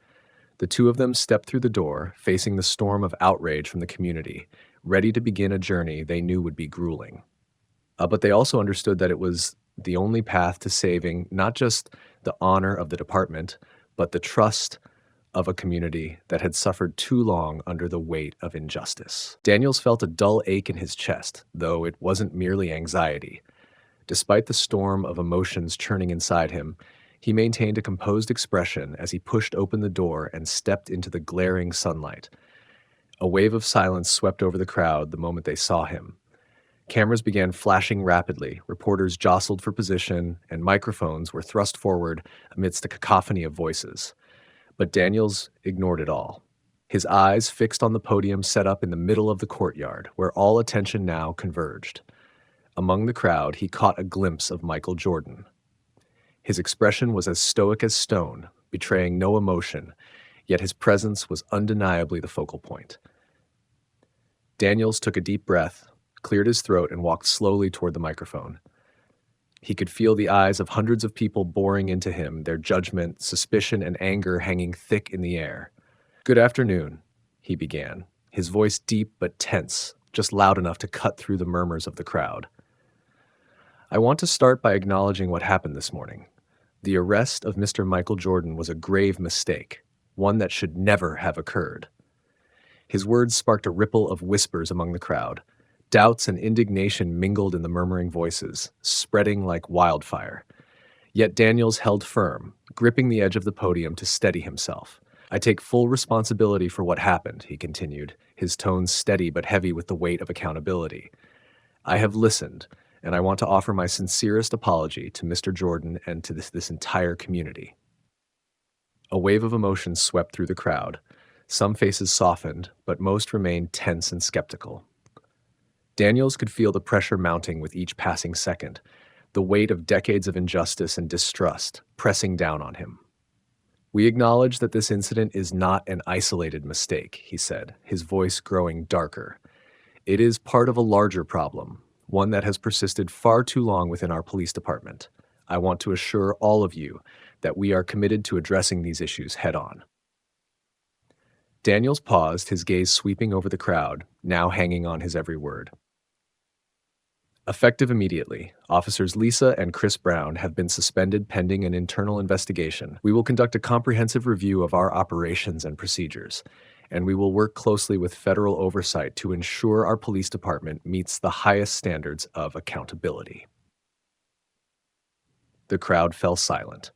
The two of them stepped through the door, facing the storm of outrage from the community, ready to begin a journey they knew would be grueling. But they also understood that it was the only path to saving not just the honor of the department, but the trust of a community that had suffered too long under the weight of injustice. Daniels felt a dull ache in his chest, though it wasn't merely anxiety. Despite the storm of emotions churning inside him, he maintained a composed expression as he pushed open the door and stepped into the glaring sunlight. A wave of silence swept over the crowd the moment they saw him. Cameras began flashing rapidly, reporters jostled for position, and microphones were thrust forward amidst a cacophony of voices. But Daniels ignored it all. His eyes fixed on the podium set up in the middle of the courtyard, where all attention now converged. Among the crowd, he caught a glimpse of Michael Jordan. His expression was as stoic as stone, betraying no emotion, yet his presence was undeniably the focal point. Daniels took a deep breath, cleared his throat, and walked slowly toward the microphone. He could feel the eyes of hundreds of people boring into him, their judgment, suspicion, and anger hanging thick in the air. "Good afternoon," he began, his voice deep but tense, just loud enough to cut through the murmurs of the crowd. "I want to start by acknowledging what happened this morning. The arrest of Mr. Michael Jordan was a grave mistake, one that should never have occurred." His words sparked a ripple of whispers among the crowd. Doubts and indignation mingled in the murmuring voices, spreading like wildfire. Yet Daniels held firm, gripping the edge of the podium to steady himself. "I take full responsibility for what happened," he continued, his tone steady but heavy with the weight of accountability. "I have listened, and I want to offer my sincerest apology to Mr. Jordan and to this entire community." A wave of emotion swept through the crowd. Some faces softened, but most remained tense and skeptical. Daniels could feel the pressure mounting with each passing second, the weight of decades of injustice and distrust pressing down on him. "We acknowledge that this incident is not an isolated mistake," he said, his voice growing darker. "It is part of a larger problem, one that has persisted far too long within our police department. I want to assure all of you that we are committed to addressing these issues head-on." Daniels paused, his gaze sweeping over the crowd, now hanging on his every word. "Effective immediately, Officers Lisa and Chris Brown have been suspended pending an internal investigation. We will conduct a comprehensive review of our operations and procedures, and we will work closely with federal oversight to ensure our police department meets the highest standards of accountability." The crowd fell silent.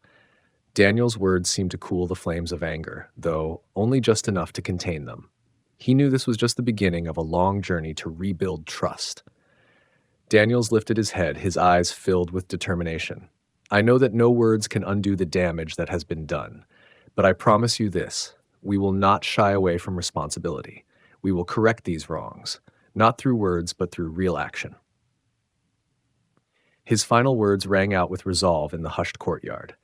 Daniel's words seemed to cool the flames of anger, though only just enough to contain them. He knew this was just the beginning of a long journey to rebuild trust. Daniels lifted his head, his eyes filled with determination. "I know that no words can undo the damage that has been done, but I promise you this: we will not shy away from responsibility. We will correct these wrongs, not through words, but through real action." His final words rang out with resolve in the hushed courtyard.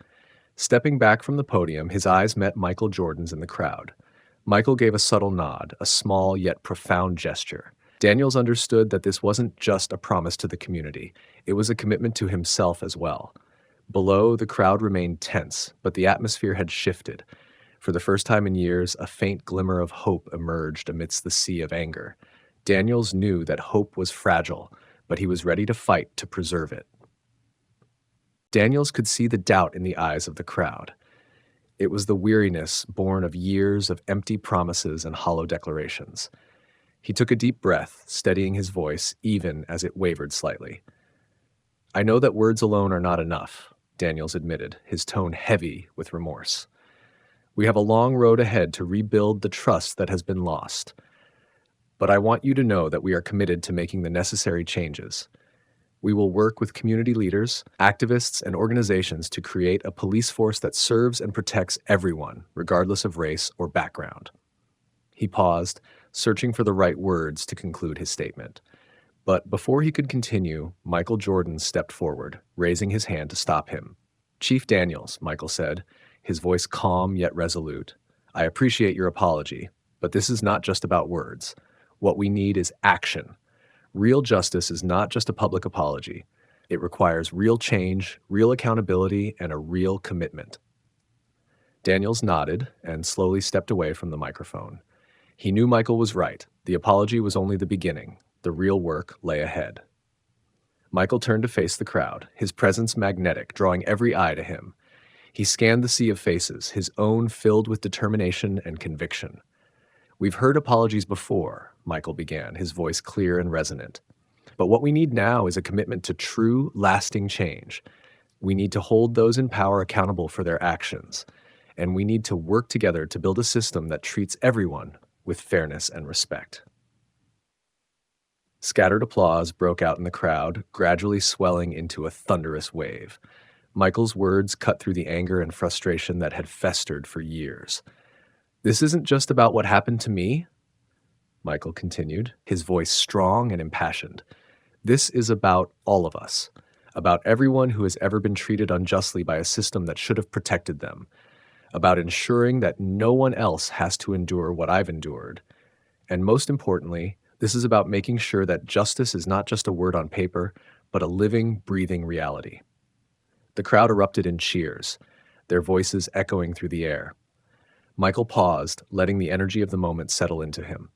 Stepping back from the podium, his eyes met Michael Jordan's in the crowd. Michael gave a subtle nod, a small yet profound gesture. Daniels understood that this wasn't just a promise to the community. It was a commitment to himself as well. Below, the crowd remained tense, but the atmosphere had shifted. For the first time in years, a faint glimmer of hope emerged amidst the sea of anger. Daniels knew that hope was fragile, but he was ready to fight to preserve it. Daniels could see the doubt in the eyes of the crowd. It was the weariness born of years of empty promises and hollow declarations. He took a deep breath, steadying his voice even as it wavered slightly. "I know that words alone are not enough," Daniels admitted, his tone heavy with remorse. "We have a long road ahead to rebuild the trust that has been lost. But I want you to know that we are committed to making the necessary changes. We will work with community leaders, activists, and organizations to create a police force that serves and protects everyone, regardless of race or background." He paused, searching for the right words to conclude his statement. But before he could continue, Michael Jordan stepped forward, raising his hand to stop him. "Chief Daniels," Michael said, his voice calm yet resolute, "I appreciate your apology, but this is not just about words. What we need is action. Real justice is not just a public apology. It requires real change, real accountability, and a real commitment. Daniels nodded and slowly stepped away from the microphone. He knew Michael was right. The apology was only the beginning. The real work lay ahead. Michael turned to face the crowd, his presence magnetic, drawing every eye to him. He scanned the sea of faces, his own filled with determination and conviction. "We've heard apologies before," Michael began, his voice clear and resonant. "But what we need now is a commitment to true, lasting change. We need to hold those in power accountable for their actions, and we need to work together to build a system that treats everyone with fairness and respect." Scattered applause broke out in the crowd, gradually swelling into a thunderous wave. Michael's words cut through the anger and frustration that had festered for years. "This isn't just about what happened to me," Michael continued, his voice strong and impassioned. "This is about all of us, about everyone who has ever been treated unjustly by a system that should have protected them, about ensuring that no one else has to endure what I've endured. And most importantly, this is about making sure that justice is not just a word on paper, but a living, breathing reality." The crowd erupted in cheers, their voices echoing through the air. Michael paused, letting the energy of the moment settle into him.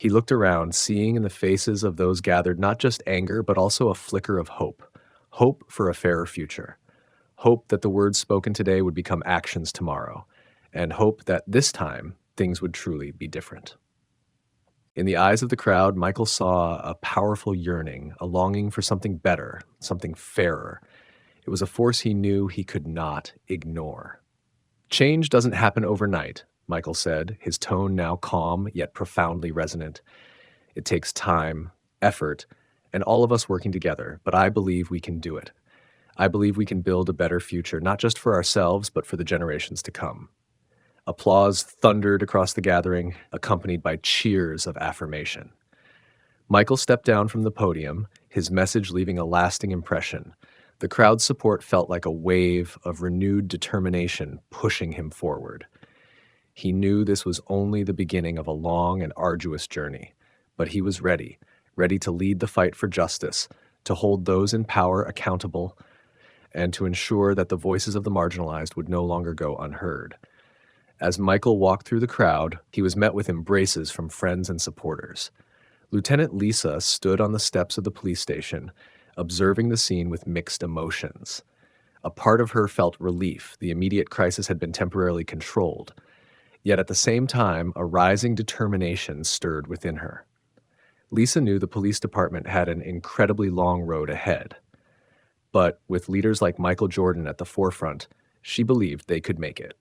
He looked around, seeing in the faces of those gathered not just anger, but also a flicker of hope. Hope for a fairer future. Hope that the words spoken today would become actions tomorrow. And hope that this time, things would truly be different. In the eyes of the crowd, Michael saw a powerful yearning, a longing for something better, something fairer. It was a force he knew he could not ignore. "Change doesn't happen overnight," Michael said, his tone now calm yet profoundly resonant. "It takes time, effort, and all of us working together, but I believe we can do it. I believe we can build a better future, not just for ourselves, but for the generations to come." Applause thundered across the gathering, accompanied by cheers of affirmation. Michael stepped down from the podium, his message leaving a lasting impression. The crowd's support felt like a wave of renewed determination pushing him forward. He knew this was only the beginning of a long and arduous journey, but he was ready to lead the fight for justice, to hold those in power accountable, and to ensure that the voices of the marginalized would no longer go unheard. As Michael walked through the crowd, he was met with embraces from friends and supporters. Lieutenant Lisa stood on the steps of the police station, observing the scene with mixed emotions. A part of her felt relief. The immediate crisis had been temporarily controlled. Yet at the same time, a rising determination stirred within her. Lisa knew the police department had an incredibly long road ahead. But with leaders like Michael Jordan at the forefront, she believed they could make it.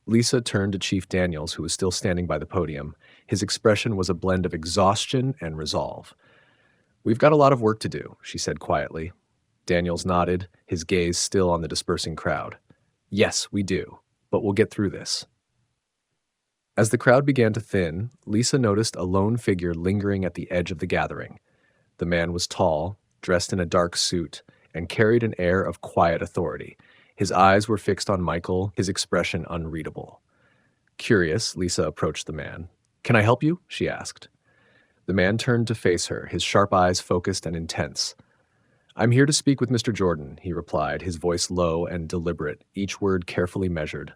Lisa turned to Chief Daniels, who was still standing by the podium. His expression was a blend of exhaustion and resolve. "We've got a lot of work to do," she said quietly. Daniels nodded, his gaze still on the dispersing crowd. "Yes, we do, but we'll get through this." As the crowd began to thin, Lisa noticed a lone figure lingering at the edge of the gathering. The man was tall, dressed in a dark suit, and carried an air of quiet authority. His eyes were fixed on Michael, his expression unreadable. Curious, Lisa approached the man. "Can I help you?" she asked. The man turned to face her, his sharp eyes focused and intense. "I'm here to speak with Mr. Jordan," he replied, his voice low and deliberate, each word carefully measured.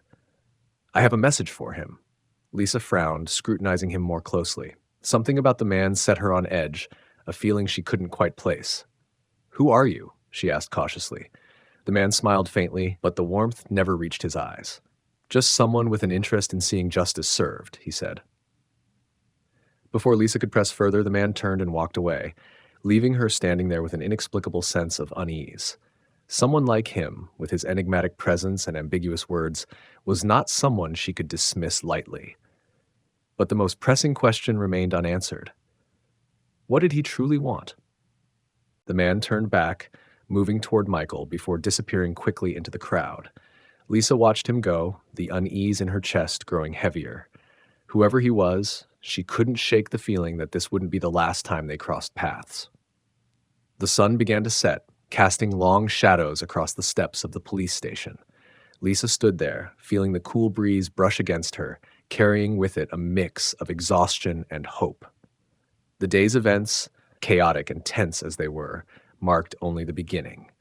"I have a message for him." Lisa frowned, scrutinizing him more closely. Something about the man set her on edge, a feeling she couldn't quite place. "Who are you?" she asked cautiously. The man smiled faintly, but the warmth never reached his eyes. "Just someone with an interest in seeing justice served," he said. Before Lisa could press further, the man turned and walked away, leaving her standing there with an inexplicable sense of unease. Someone like him, with his enigmatic presence and ambiguous words, was not someone she could dismiss lightly. But the most pressing question remained unanswered. What did he truly want? The man turned back, moving toward Michael before disappearing quickly into the crowd. Lisa watched him go, the unease in her chest growing heavier. Whoever he was, she couldn't shake the feeling that this wouldn't be the last time they crossed paths. The sun began to set, casting long shadows across the steps of the police station. Lisa stood there, feeling the cool breeze brush against her, carrying with it a mix of exhaustion and hope. The day's events, chaotic and tense as they were, marked only the beginning.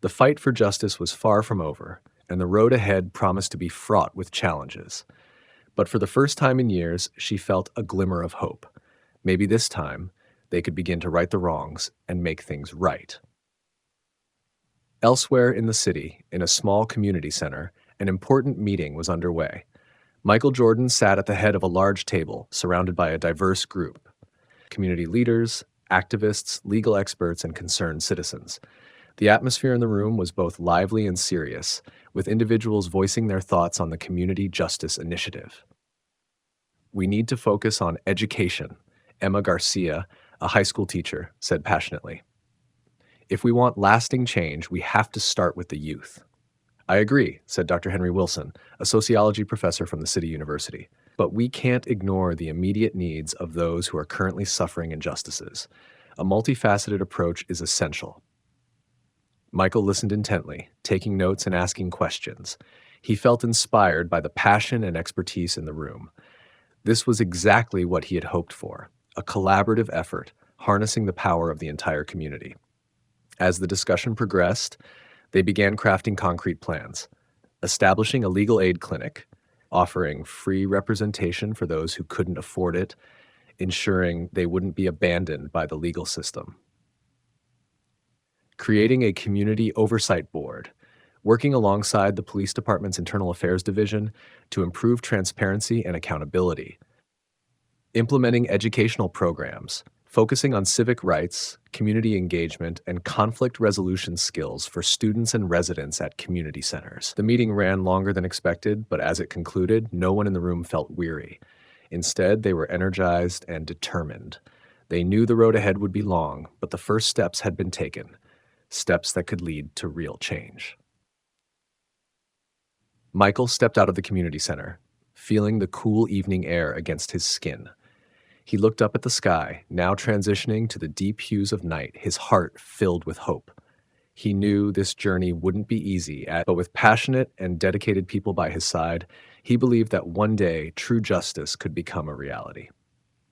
The fight for justice was far from over, and the road ahead promised to be fraught with challenges. But for the first time in years, she felt a glimmer of hope. Maybe this time, they could begin to right the wrongs and make things right. Elsewhere in the city, in a small community center, an important meeting was underway. Michael Jordan sat at the head of a large table, surrounded by a diverse group: community leaders, activists, legal experts, and concerned citizens. The atmosphere in the room was both lively and serious, with individuals voicing their thoughts on the Community Justice Initiative. "We need to focus on education," Emma Garcia, a high school teacher, said passionately. "If we want lasting change, we have to start with the youth." "I agree," said Dr. Henry Wilson, a sociology professor from the City University. "But we can't ignore the immediate needs of those who are currently suffering injustices. A multifaceted approach is essential." Michael listened intently, taking notes and asking questions. He felt inspired by the passion and expertise in the room. This was exactly what he had hoped for: a collaborative effort, harnessing the power of the entire community. As the discussion progressed, they began crafting concrete plans, establishing a legal aid clinic, offering free representation for those who couldn't afford it, ensuring they wouldn't be abandoned by the legal system, creating a community oversight board, working alongside the police department's internal affairs division to improve transparency and accountability, implementing educational programs, focusing on civic rights, community engagement, and conflict resolution skills for students and residents at community centers. The meeting ran longer than expected, but as it concluded, no one in the room felt weary. Instead, they were energized and determined. They knew the road ahead would be long, but the first steps had been taken, steps that could lead to real change. Michael stepped out of the community center, feeling the cool evening air against his skin. He looked up at the sky, now transitioning to the deep hues of night, his heart filled with hope. He knew this journey wouldn't be easy, but with passionate and dedicated people by his side, he believed that one day true justice could become a reality.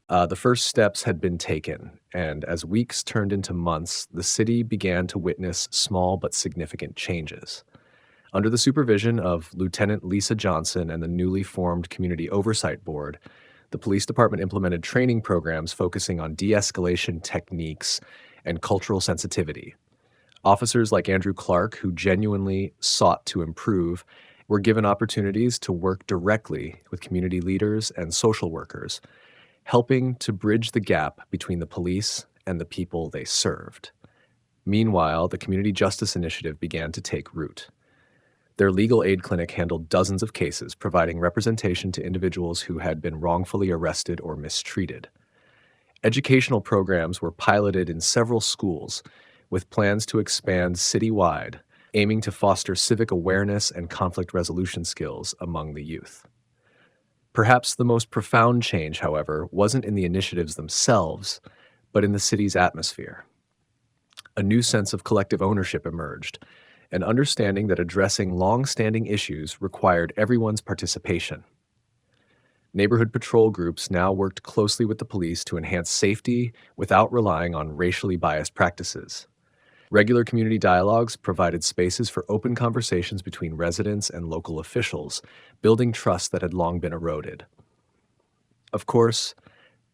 The first steps had been taken, and as weeks turned into months, the city began to witness small but significant changes. Under the supervision of Lieutenant Lisa Johnson and the newly formed Community Oversight Board, the police department implemented training programs focusing on de-escalation techniques and cultural sensitivity. Officers like Andrew Clark, who genuinely sought to improve, were given opportunities to work directly with community leaders and social workers, helping to bridge the gap between the police and the people they served. Meanwhile, the Community Justice Initiative began to take root. Their legal aid clinic handled dozens of cases, providing representation to individuals who had been wrongfully arrested or mistreated. Educational programs were piloted in several schools, with plans to expand citywide, aiming to foster civic awareness and conflict resolution skills among the youth. Perhaps the most profound change, however, wasn't in the initiatives themselves, but in the city's atmosphere. A new sense of collective ownership emerged, an understanding that addressing long-standing issues required everyone's participation. Neighborhood patrol groups now worked closely with the police to enhance safety without relying on racially biased practices. Regular community dialogues provided spaces for open conversations between residents and local officials, building trust that had long been eroded. Of course,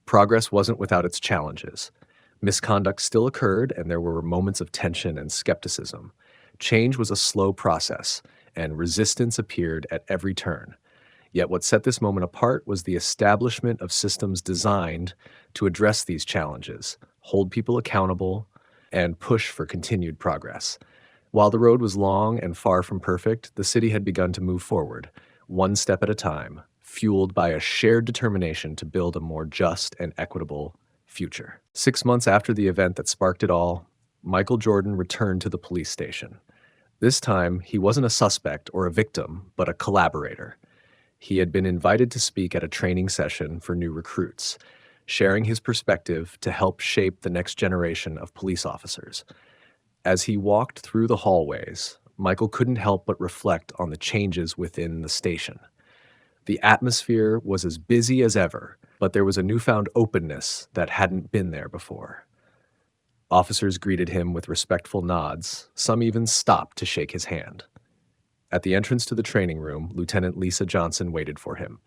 progress wasn't without its challenges. Misconduct still occurred, and there were moments of tension and skepticism. Change was a slow process, and resistance appeared at every turn. Yet what set this moment apart was the establishment of systems designed to address these challenges, hold people accountable, and push for continued progress. While the road was long and far from perfect, the city had begun to move forward, one step at a time, fueled by a shared determination to build a more just and equitable future. 6 months after the event that sparked it all, Michael Jordan returned to the police station. This time, he wasn't a suspect or a victim, but a collaborator. He had been invited to speak at a training session for new recruits, sharing his perspective to help shape the next generation of police officers. As he walked through the hallways, Michael couldn't help but reflect on the changes within the station. The atmosphere was as busy as ever, but there was a newfound openness that hadn't been there before. Officers greeted him with respectful nods. Some even stopped to shake his hand. At the entrance to the training room, Lieutenant Lisa Johnson waited for him.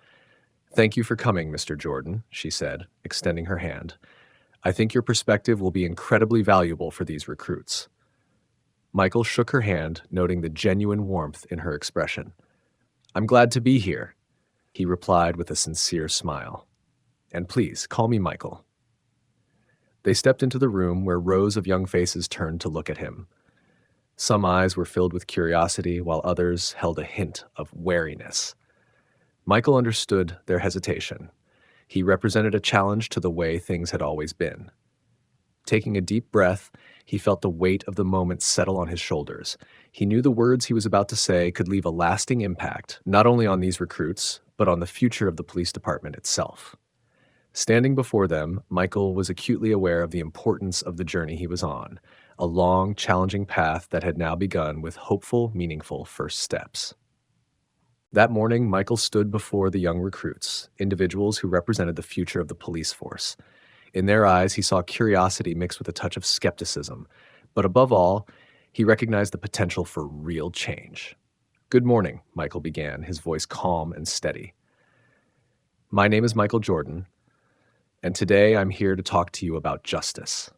"Thank you for coming, Mr. Jordan," she said, extending her hand. "I think your perspective will be incredibly valuable for these recruits." Michael shook her hand, noting the genuine warmth in her expression. "I'm glad to be here," he replied with a sincere smile. "And please, call me Michael." They stepped into the room where rows of young faces turned to look at him. Some eyes were filled with curiosity, while others held a hint of wariness. Michael understood their hesitation. He represented a challenge to the way things had always been. Taking a deep breath, he felt the weight of the moment settle on his shoulders. He knew the words he was about to say could leave a lasting impact, not only on these recruits, but on the future of the police department itself. Standing before them, Michael was acutely aware of the importance of the journey he was on, a long, challenging path that had now begun with hopeful, meaningful first steps. That morning, Michael stood before the young recruits, individuals who represented the future of the police force. In their eyes, he saw curiosity mixed with a touch of skepticism, but above all, he recognized the potential for real change. "Good morning," Michael began, his voice calm and steady. "My name is Michael Jordan, and today I'm here to talk to you about justice.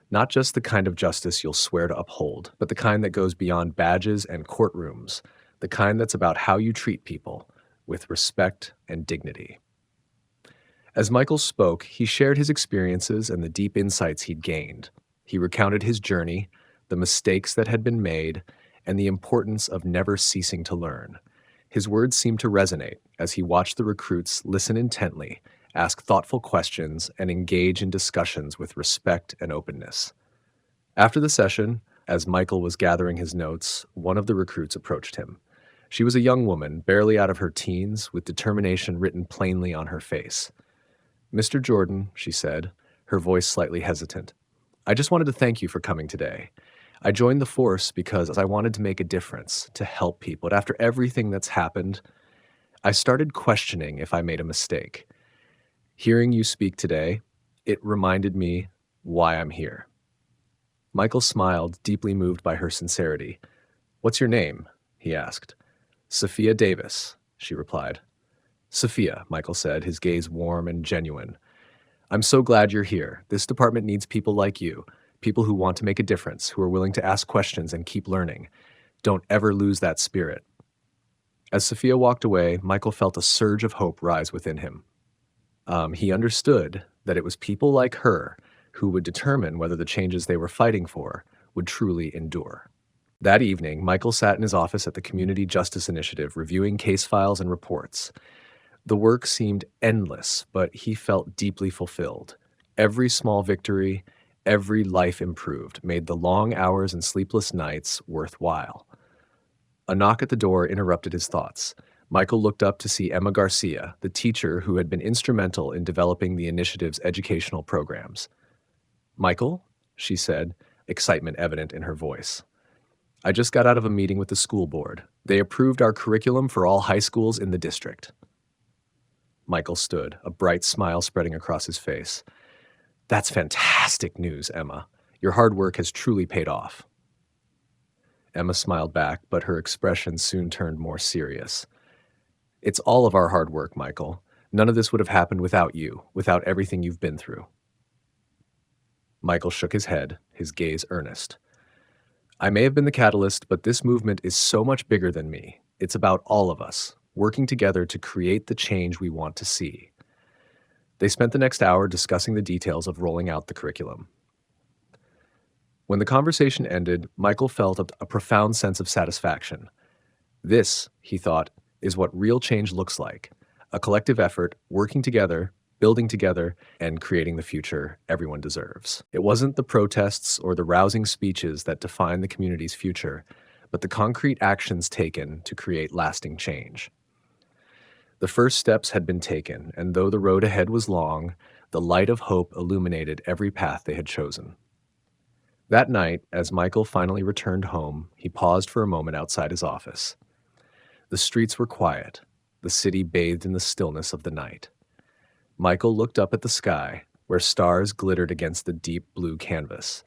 Not just the kind of justice you'll swear to uphold, but the kind that goes beyond badges and courtrooms, the kind that's about how you treat people, with respect and dignity." As Michael spoke, he shared his experiences and the deep insights he'd gained. He recounted his journey, the mistakes that had been made, and the importance of never ceasing to learn. His words seemed to resonate as he watched the recruits listen intently, ask thoughtful questions, and engage in discussions with respect and openness. After the session, as Michael was gathering his notes, one of the recruits approached him. She was a young woman, barely out of her teens, with determination written plainly on her face. "Mr. Jordan," she said, her voice slightly hesitant, "I just wanted to thank you for coming today. I joined the force because I wanted to make a difference, to help people. But after everything that's happened, I started questioning if I made a mistake. Hearing you speak today, it reminded me why I'm here." Michael smiled, deeply moved by her sincerity. "What's your name?" he asked. "Sophia Davis," she replied. "Sophia," Michael said, his gaze warm and genuine. "I'm so glad you're here. This department needs people like you, people who want to make a difference, who are willing to ask questions and keep learning. Don't ever lose that spirit." As Sophia walked away, Michael felt a surge of hope rise within him. He understood that it was people like her who would determine whether the changes they were fighting for would truly endure. That evening, Michael sat in his office at the Community Justice Initiative, reviewing case files and reports. The work seemed endless, but he felt deeply fulfilled. Every small victory, every life improved, made the long hours and sleepless nights worthwhile. A knock at the door interrupted his thoughts. Michael looked up to see Emma Garcia, the teacher who had been instrumental in developing the initiative's educational programs. "Michael," she said, excitement evident in her voice. "I just got out of a meeting with the school board. They approved our curriculum for all high schools in the district." Michael stood, a bright smile spreading across his face. "That's fantastic news, Emma. Your hard work has truly paid off." Emma smiled back, but her expression soon turned more serious. "It's all of our hard work, Michael. None of this would have happened without you, without everything you've been through." Michael shook his head, his gaze earnest. "I may have been the catalyst, but this movement is so much bigger than me. It's about all of us, working together to create the change we want to see." They spent the next hour discussing the details of rolling out the curriculum. When the conversation ended, Michael felt a profound sense of satisfaction. This, he thought, is what real change looks like: a collective effort, working together, building together, and creating the future everyone deserves. It wasn't the protests or the rousing speeches that defined the community's future, but the concrete actions taken to create lasting change. The first steps had been taken, and though the road ahead was long, the light of hope illuminated every path they had chosen. That night, as Michael finally returned home, he paused for a moment outside his office. The streets were quiet, the city bathed in the stillness of the night. Michael looked up at the sky, where stars glittered against the deep blue canvas.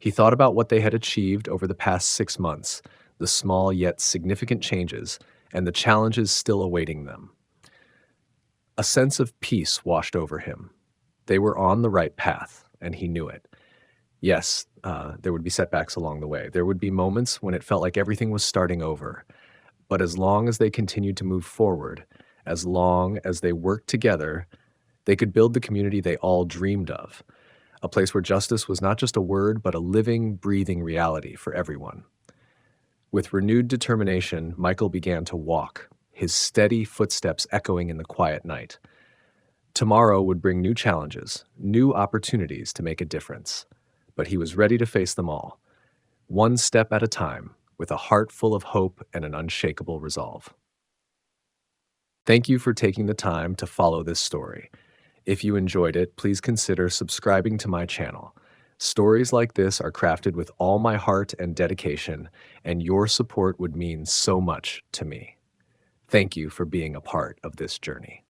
He thought about what they had achieved over the past 6 months, the small yet significant changes, and the challenges still awaiting them. A sense of peace washed over him. They were on the right path, and he knew it. Yes, there would be setbacks along the way. There would be moments when it felt like everything was starting over. But as long as they continued to move forward, as long as they worked together, they could build the community they all dreamed of. A place where justice was not just a word, but a living, breathing reality for everyone. With renewed determination, Michael began to walk, his steady footsteps echoing in the quiet night. Tomorrow would bring new challenges, new opportunities to make a difference. But he was ready to face them all, one step at a time, with a heart full of hope and an unshakable resolve. Thank you for taking the time to follow this story. If you enjoyed it, please consider subscribing to my channel. Stories like this are crafted with all my heart and dedication, and your support would mean so much to me. Thank you for being a part of this journey.